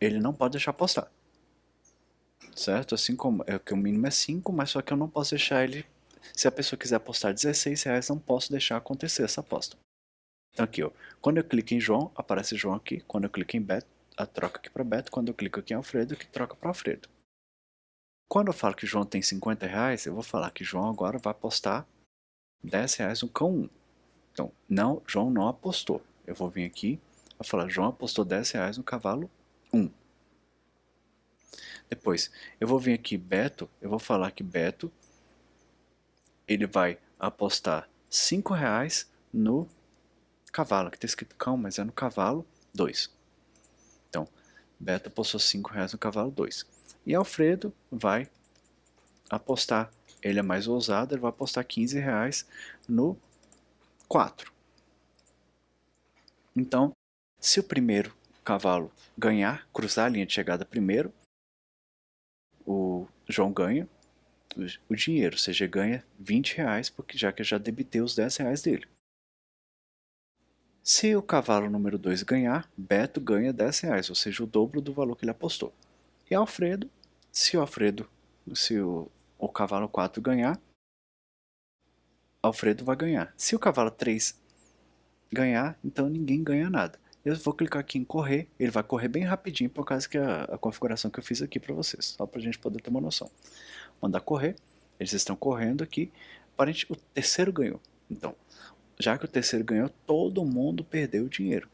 ele não pode deixar apostar. Certo? Assim como que o mínimo é 5, mas só que eu não posso deixar ele. Se a pessoa quiser apostar R$ 16, não posso deixar acontecer essa aposta. Então aqui, ó, quando eu clico em João, aparece João aqui. Quando eu clico em Beto, a troca aqui para Beto. Quando eu clico aqui em Alfredo, que troca para Alfredo. Quando eu falo que João tem R$ 50, eu vou falar que João agora vai apostar R$ 10 no cão 1. Então, não, João não apostou. Eu vou vir aqui, vou falar, João apostou R$ 10 no cavalo 1. Depois, eu vou vir aqui Beto, eu vou falar que Beto ele vai apostar R$ 5 no cavalo, que está escrito cão, mas é no cavalo 2. Então, Beto apostou R$ 5 no cavalo 2. E Alfredo vai apostar, ele é mais ousado, ele vai apostar R$ 15 no 4. Então, se o primeiro cavalo ganhar, cruzar a linha de chegada primeiro, o João ganha o dinheiro, ou seja, ganha R$ 20, porque já que eu já debitei os R$ 10 dele. Se o cavalo número 2 ganhar, Beto ganha R$ 10, ou seja, o dobro do valor que ele apostou. E Alfredo, se o cavalo 4 ganhar, Alfredo vai ganhar. Se o cavalo 3 ganhar, então ninguém ganha nada. Eu vou clicar aqui em correr, ele vai correr bem rapidinho por causa que a configuração que eu fiz aqui para vocês, só para a gente poder ter uma noção. Mandar correr, eles estão correndo aqui, aparentemente o terceiro ganhou. Então, já que o terceiro ganhou, todo mundo perdeu dinheiro.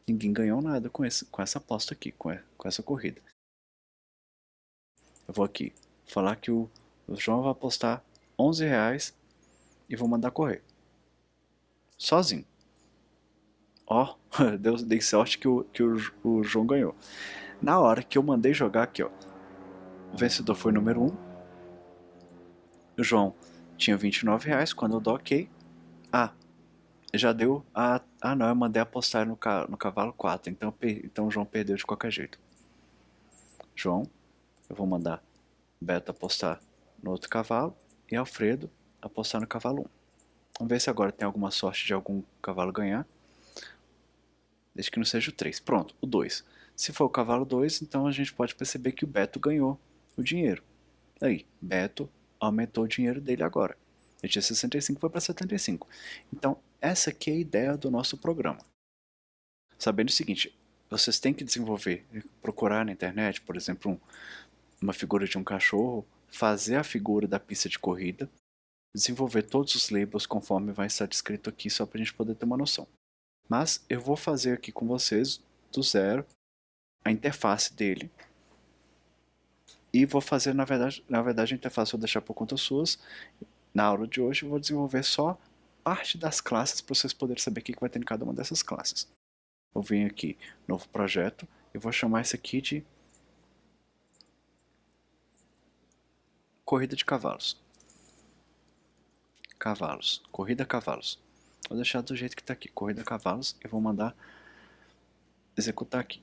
Ninguém ganhou nada com essa aposta aqui, com essa corrida. Eu vou aqui falar que o João vai apostar R$ 11 e vou mandar correr. Sozinho. Ó, dei sorte que o João ganhou. Na hora que eu mandei jogar aqui, ó, o vencedor foi o número 1. O João tinha R$ 29 quando eu dou ok. Ah, já deu. Não, eu mandei apostar no cavalo 4, então o João perdeu de qualquer jeito. João, eu vou mandar Beto apostar no outro cavalo e Alfredo apostar no cavalo 1. Vamos ver se agora tem alguma sorte de algum cavalo ganhar. Desde que não seja o 3. Pronto, o 2. Se for o cavalo 2, então a gente pode perceber que o Beto ganhou o dinheiro. Aí, Beto aumentou o dinheiro dele agora. Ele tinha 65, foi para 75. Então, essa aqui é a ideia do nosso programa. Sabendo o seguinte, vocês têm que desenvolver, procurar na internet, por exemplo, uma figura de um cachorro, fazer a figura da pista de corrida, desenvolver todos os labels conforme vai estar descrito aqui, só para a gente poder ter uma noção. Mas eu vou fazer aqui com vocês, do zero, a interface dele. E vou fazer, na verdade a interface eu vou deixar por conta suas. Na aula de hoje eu vou desenvolver só parte das classes para vocês poderem saber o que vai ter em cada uma dessas classes. Eu venho aqui, novo projeto, e vou chamar isso aqui de corrida de cavalos. Cavalos, corrida cavalos. Vou deixar do jeito que está aqui, corrida cavalos, e vou mandar executar aqui.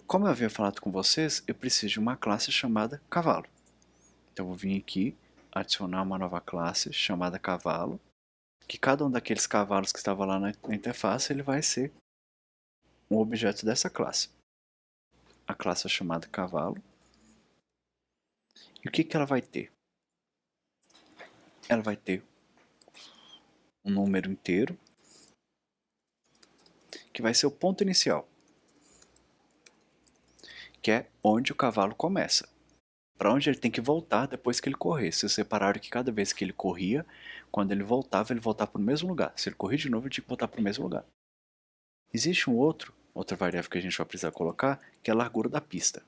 Como eu havia falado com vocês, eu preciso de uma classe chamada cavalo. Então eu vou vir aqui, adicionar uma nova classe chamada cavalo, que cada um daqueles cavalos que estava lá na interface, ele vai ser um objeto dessa classe. A classe é chamada cavalo. E o que ela vai ter? Ela vai ter um número inteiro, que vai ser o ponto inicial, que é onde o cavalo começa. Para onde ele tem que voltar depois que ele correr. Vocês separaram que cada vez que ele corria, quando ele voltava para o mesmo lugar. Se ele corria de novo, ele tinha que voltar para o mesmo lugar. Existe outra variável que a gente vai precisar colocar, que é a largura da pista.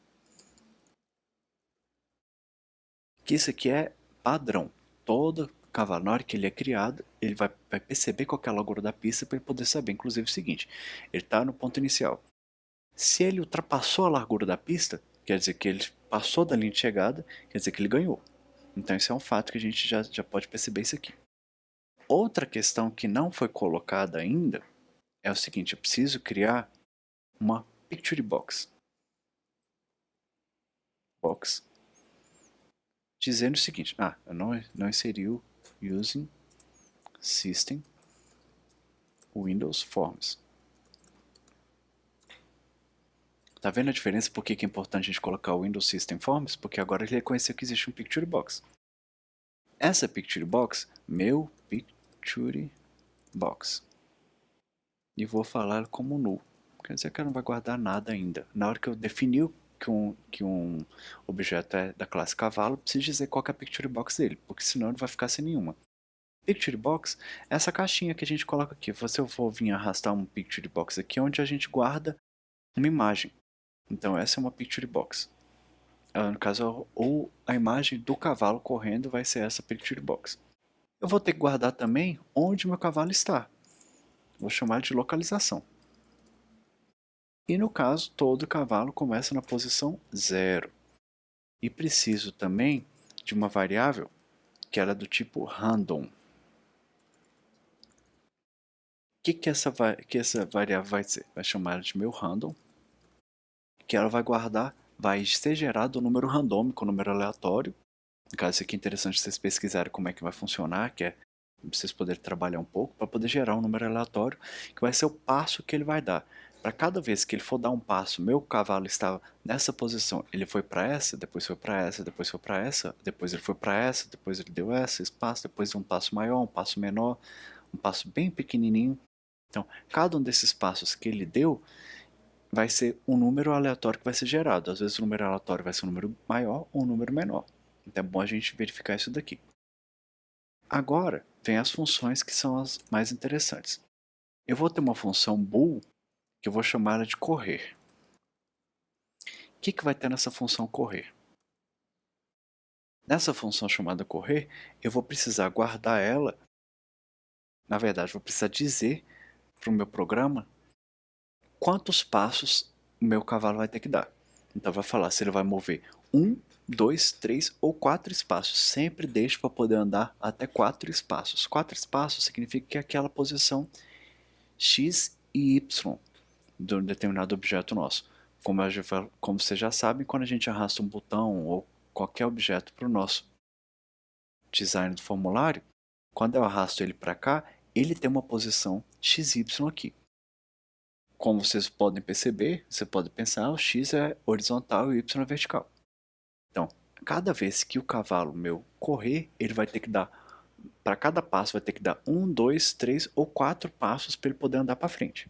Que isso aqui é padrão. Todo cavalo, na hora que ele é criado, ele vai perceber qual é a largura da pista para ele poder saber. Inclusive o seguinte, ele está no ponto inicial. Se ele ultrapassou a largura da pista, quer dizer que ele passou da linha de chegada, quer dizer que ele ganhou. Então isso é um fato que a gente já pode perceber isso aqui. Outra questão que não foi colocada ainda é o seguinte, eu preciso criar uma Picture Box. Dizendo o seguinte, eu não inseri o Using System Windows Forms. Tá vendo a diferença? Por que é importante a gente colocar o Windows System Forms? Porque agora ele reconheceu que existe um Picture Box. Essa Picture Box, meu Picture Box. E vou falar como null. Quer dizer que ela não vai guardar nada ainda. Na hora que eu definir que um objeto é da classe cavalo, preciso dizer qual que é a Picture Box dele, porque senão ele vai ficar sem nenhuma. Picture Box é essa caixinha que a gente coloca aqui. Se eu for vir arrastar um Picture Box aqui, onde a gente guarda uma imagem. Então essa é uma Picture Box. No caso, ou a imagem do cavalo correndo vai ser essa Picture Box. Eu vou ter que guardar também onde meu cavalo está. Vou chamar de localização. E no caso, todo cavalo começa na posição 0. E preciso também de uma variável que era do tipo random. O que essa variável vai ser? Vai chamar de meu random, que ela vai guardar, vai ser gerado um número randômico, um número aleatório. No caso, isso aqui é interessante vocês pesquisarem como é que vai funcionar, que é para vocês poderem trabalhar um pouco, para poder gerar um número aleatório, que vai ser o passo que ele vai dar. Para cada vez que ele for dar um passo, meu cavalo estava nessa posição, ele foi para essa, depois foi para essa, depois foi para essa, depois ele foi para essa, depois ele deu esse passo, depois um passo maior, um passo menor, um passo bem pequenininho. Então, cada um desses passos que ele deu vai ser um número aleatório que vai ser gerado. Às vezes o número aleatório vai ser um número maior ou um número menor. Então é bom a gente verificar isso daqui. Agora, vem as funções que são as mais interessantes. Eu vou ter uma função bool que eu vou chamar ela de correr. O que vai ter nessa função correr? Nessa função chamada correr, eu vou precisar guardar ela. Na verdade, vou precisar dizer para o meu programa quantos passos o meu cavalo vai ter que dar. Então vai falar se ele vai mover 1, 2, 3 ou 4 espaços. Sempre deixe para poder andar até 4 espaços. 4 espaços significa que é aquela posição X e Y de um determinado objeto nosso. Como vocês já sabem, quando a gente arrasta um botão ou qualquer objeto para o nosso design do formulário, quando eu arrasto ele para cá, ele tem uma posição XY aqui. Como vocês podem perceber, você pode pensar, o X é horizontal e o Y é vertical. Então, cada vez que o cavalo meu correr, ele vai ter que dar, para cada passo vai ter que dar 1, 2, 3 ou 4 passos para ele poder andar para frente.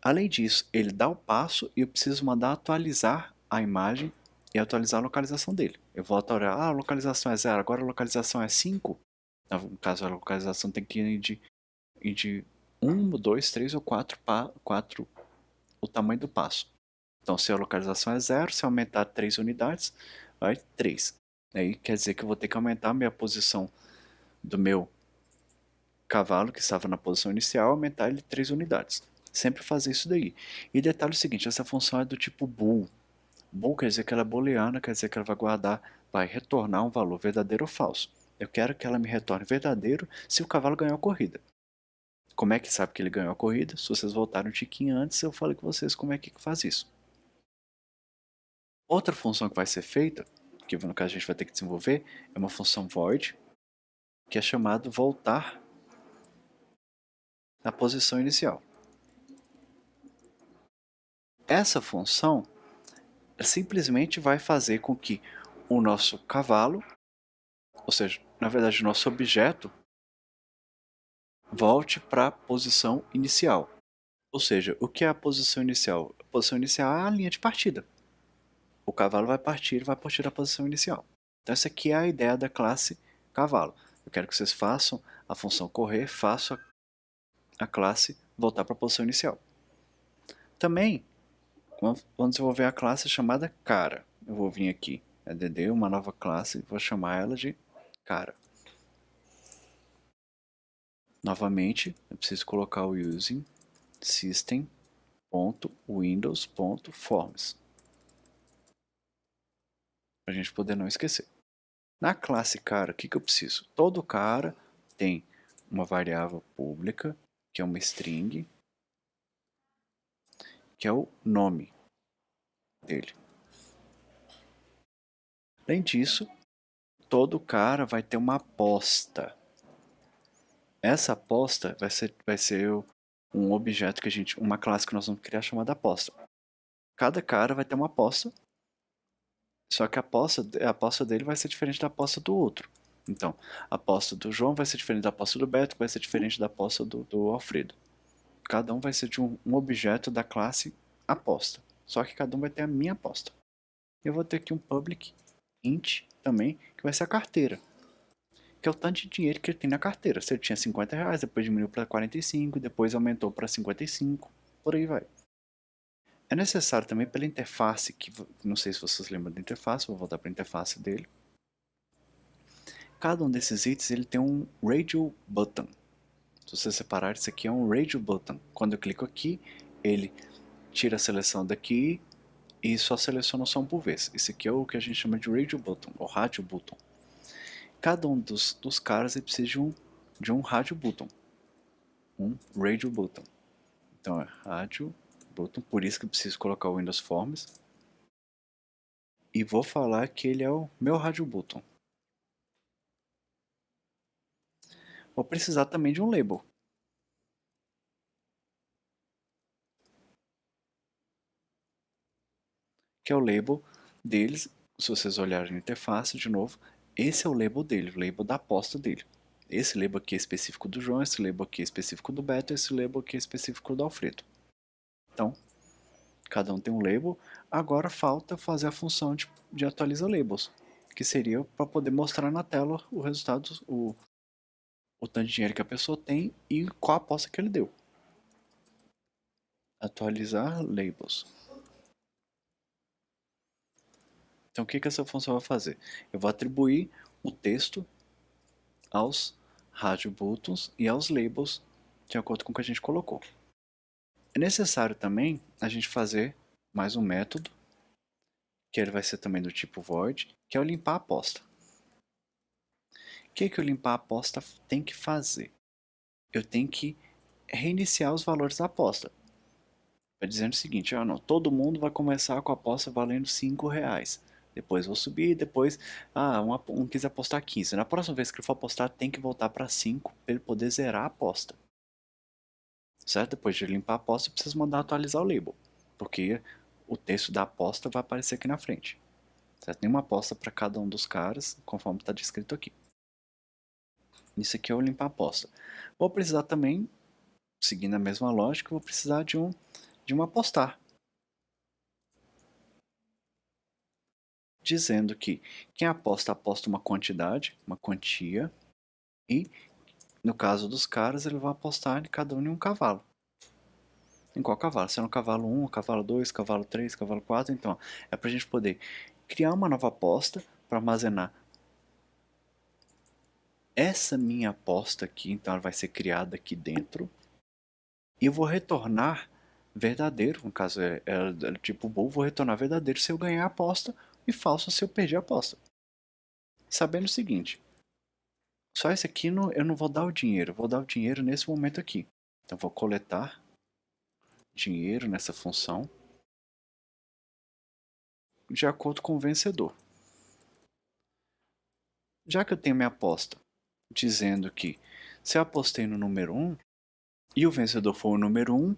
Além disso, ele dá o passo e eu preciso mandar atualizar a imagem e atualizar a localização dele. Eu vou atualizar, a localização é 0, agora a localização é 5. No caso, a localização tem que ir de 1, 2, 3 ou 4 o tamanho do passo. Então, se a localização é 0, se aumentar 3 unidades, vai 3. Aí quer dizer que eu vou ter que aumentar a minha posição do meu cavalo, que estava na posição inicial, aumentar ele 3 unidades. Sempre fazer isso daí. E detalhe o seguinte, essa função é do tipo bool. Bool quer dizer que ela é booleana, quer dizer que ela vai guardar, vai retornar um valor verdadeiro ou falso. Eu quero que ela me retorne verdadeiro se o cavalo ganhou a corrida. Como é que sabe que ele ganhou a corrida? Se vocês voltarem um tiquinho antes, eu falei com vocês como é que faz isso. Outra função que vai ser feita, que no caso a gente vai ter que desenvolver, é uma função void, que é chamado voltar na posição inicial. Essa função simplesmente vai fazer com que o nosso cavalo, ou seja, na verdade o nosso objeto, volte para a posição inicial. Ou seja, o que é a posição inicial? A posição inicial é a linha de partida. O cavalo vai partir da posição inicial. Então essa aqui é a ideia da classe cavalo. Eu quero que vocês façam a função correr, façam a classe voltar para a posição inicial. Também vamos desenvolver a classe chamada cara. Eu vou vir aqui, add uma nova classe, vou chamar ela de cara. Novamente, eu preciso colocar o using system.windows.forms para a gente poder não esquecer. Na classe cara, o que eu preciso? Todo cara tem uma variável pública, que é uma string, que é o nome dele. Além disso, todo cara vai ter uma aposta. Essa aposta vai ser um objeto que uma classe que nós vamos criar chamada aposta. Cada cara vai ter uma aposta, só que a aposta dele vai ser diferente da aposta do outro. Então, a aposta do João vai ser diferente da aposta do Beto, vai ser diferente da aposta do Alfredo. Cada um vai ser de um objeto da classe aposta. Só que cada um vai ter a minha aposta. Eu vou ter aqui um public int também, que vai ser a carteira. Que é o tanto de dinheiro que ele tem na carteira. Se ele tinha 50 reais, depois diminuiu para 45, depois aumentou para 55, por aí vai. É necessário também pela interface, que não sei se vocês lembram da interface, vou voltar para a interface dele. Cada um desses itens ele tem um radio button. Se você separar, isso aqui é um radio button. Quando eu clico aqui, ele tira a seleção daqui e só seleciona só um por vez. Esse aqui é o que a gente chama de radio button, ou rádio button. Cada um dos caras ele precisa de um rádio button, um radio button. Então é rádio button, por isso que eu preciso colocar o Windows Forms. E vou falar que ele é o meu rádio button. Vou precisar também de um label, que é o label deles. Se vocês olharem na interface de novo, esse é o label dele, o label da aposta dele. Esse label aqui é específico do João, esse label aqui é específico do Beto, esse label aqui é específico do Alfredo. Então, cada um tem um label. Agora falta fazer a função de atualiza labels, que seria para poder mostrar na tela o resultado, o tanto de dinheiro que a pessoa tem e qual a aposta que ele deu. Atualizar labels. Então o que essa função vai fazer? Eu vou atribuir o texto aos rádio buttons e aos labels de acordo com o que a gente colocou. É necessário também a gente fazer mais um método, que ele vai ser também do tipo void, que é o limpar a aposta. O que o limpar a aposta tem que fazer? Eu tenho que reiniciar os valores da aposta. Está dizendo o seguinte, não, todo mundo vai começar com a aposta valendo R$5. Depois vou subir, depois, um quis apostar 15. Na próxima vez que ele for apostar, tem que voltar para 5 para ele poder zerar a aposta. Certo? Depois de limpar a aposta, eu preciso mandar atualizar o label, porque o texto da aposta vai aparecer aqui na frente. Certo? Tem uma aposta para cada um dos caras, conforme está descrito aqui. Isso aqui é o limpar a aposta. Vou precisar também, seguindo a mesma lógica, vou precisar de um apostar. Dizendo que quem aposta uma quantidade, uma quantia, e no caso dos caras, eles vão apostar cada um em um cavalo. Em qual cavalo? Se é no cavalo 1, cavalo 2, cavalo 3, cavalo 4, então é para a gente poder criar uma nova aposta para armazenar essa minha aposta aqui, então ela vai ser criada aqui dentro, e eu vou retornar verdadeiro, no caso é tipo bull, vou retornar verdadeiro se eu ganhar a aposta e falso se eu perder a aposta. Sabendo o seguinte, só esse aqui eu não vou dar o dinheiro, vou dar o dinheiro nesse momento aqui. Então vou coletar dinheiro nessa função de acordo com o vencedor. Já que eu tenho minha aposta dizendo que se eu apostei no número 1 e o vencedor for o número 1,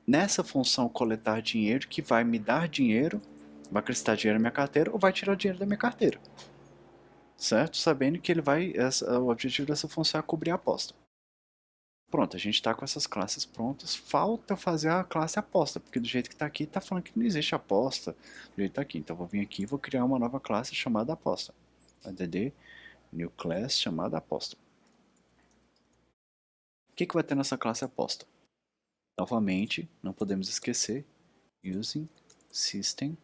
nessa função coletar dinheiro que vai me dar dinheiro, vai acrescentar dinheiro na minha carteira ou vai tirar dinheiro da minha carteira. Certo? Sabendo que o objetivo dessa função é cobrir a aposta. Pronto, a gente está com essas classes prontas. Falta fazer a classe aposta, porque do jeito que está aqui, está falando que não existe aposta. Do jeito que está aqui. Então, vou vir aqui e vou criar uma nova classe chamada aposta. Add new class chamada aposta. O que vai ter nessa classe aposta? Novamente, não podemos esquecer, using system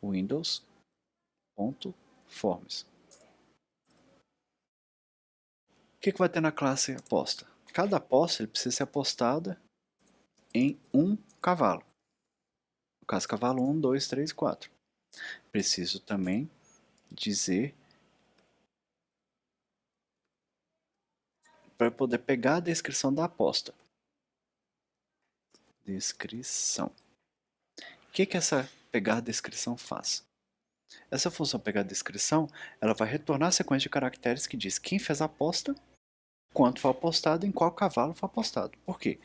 windows.forms. O que vai ter na classe aposta? Cada aposta ele precisa ser apostada em um cavalo. No caso, cavalo 1, 2, 3 e 4. Preciso também dizer para poder pegar a descrição da aposta. Descrição. O que essa pegar a descrição faz? Essa função pegar a descrição, ela vai retornar a sequência de caracteres que diz quem fez a aposta, quanto foi apostado e em qual cavalo foi apostado. Por quê?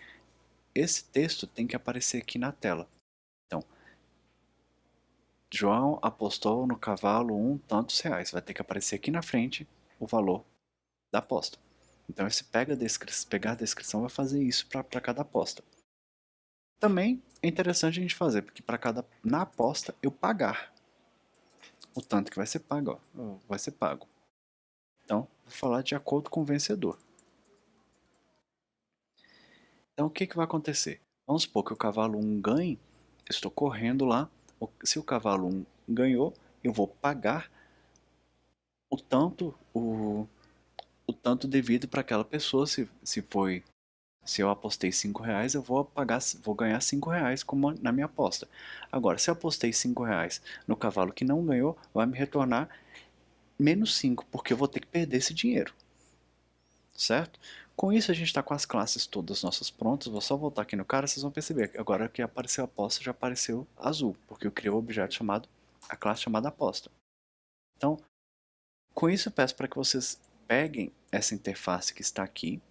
Esse texto tem que aparecer aqui na tela. Então, João apostou no cavalo tantos reais. Vai ter que aparecer aqui na frente o valor da aposta. Então, esse pegar a descrição vai fazer isso para cada aposta. Também é interessante a gente fazer, porque na aposta eu pagar o tanto que vai ser pago. Vai ser pago. Então, vou falar de acordo com o vencedor. Então, o que vai acontecer? Vamos supor que o cavalo 1 ganhe, eu estou correndo lá, se o cavalo 1 ganhou, eu vou pagar o tanto devido para aquela pessoa, se eu apostei R$5, eu vou ganhar R$5 como na minha aposta. Agora, se eu apostei R$5 no cavalo que não ganhou, vai me retornar menos 5, porque eu vou ter que perder esse dinheiro. Certo? Com isso a gente está com as classes todas nossas prontas. Vou só voltar aqui no cara, vocês vão perceber que agora que apareceu a aposta já apareceu azul, porque eu criei o objeto chamado, a classe chamada aposta. Então, com isso eu peço para que vocês peguem essa interface que está aqui,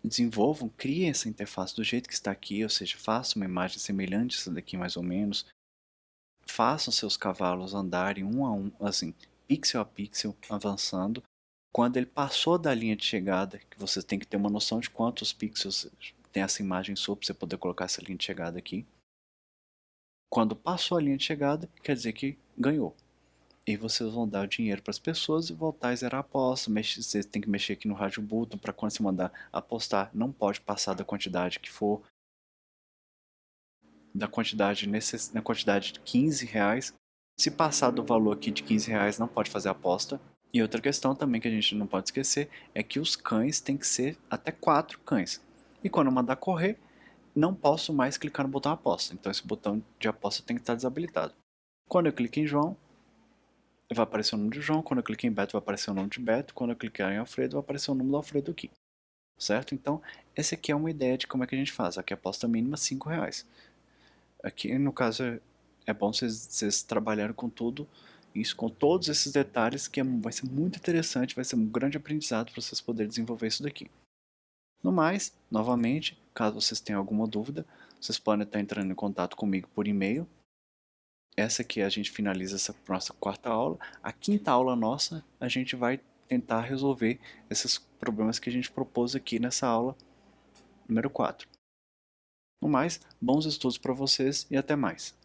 desenvolvam, criem essa interface do jeito que está aqui, ou seja, façam uma imagem semelhante a essa daqui mais ou menos, façam seus cavalos andarem um a um, assim, pixel a pixel, avançando. Quando ele passou da linha de chegada, que você tem que ter uma noção de quantos pixels tem essa imagem sua para você poder colocar essa linha de chegada aqui. Quando passou a linha de chegada, quer dizer que ganhou. E vocês vão dar o dinheiro para as pessoas e voltar a zerar a aposta. Você tem que mexer aqui no rádio button para quando você mandar apostar, não pode passar da quantidade que for, da quantidade na quantidade de R$ 15. Se passar do valor aqui de R$ 15, não pode fazer aposta. E outra questão também que a gente não pode esquecer é que os cães tem que ser até 4 cães. E quando eu mandar correr, não posso mais clicar no botão aposta. Então esse botão de aposta tem que estar desabilitado. Quando eu clico em João, vai aparecer o nome de João. Quando eu clicar em Beto, vai aparecer o nome de Beto. Quando eu clicar em Alfredo, vai aparecer o nome do Alfredo aqui. Certo? Então, essa aqui é uma ideia de como é que a gente faz. Aqui a aposta mínima R$ 5. Aqui, no caso, é bom vocês trabalharem com tudo isso, com todos esses detalhes, que vai ser muito interessante, vai ser um grande aprendizado para vocês poderem desenvolver isso daqui. No mais, novamente, caso vocês tenham alguma dúvida, vocês podem estar entrando em contato comigo por e-mail. Essa aqui a gente finaliza essa nossa quarta aula. A quinta aula nossa, a gente vai tentar resolver esses problemas que a gente propôs aqui nessa aula número 4. No mais, bons estudos para vocês e até mais.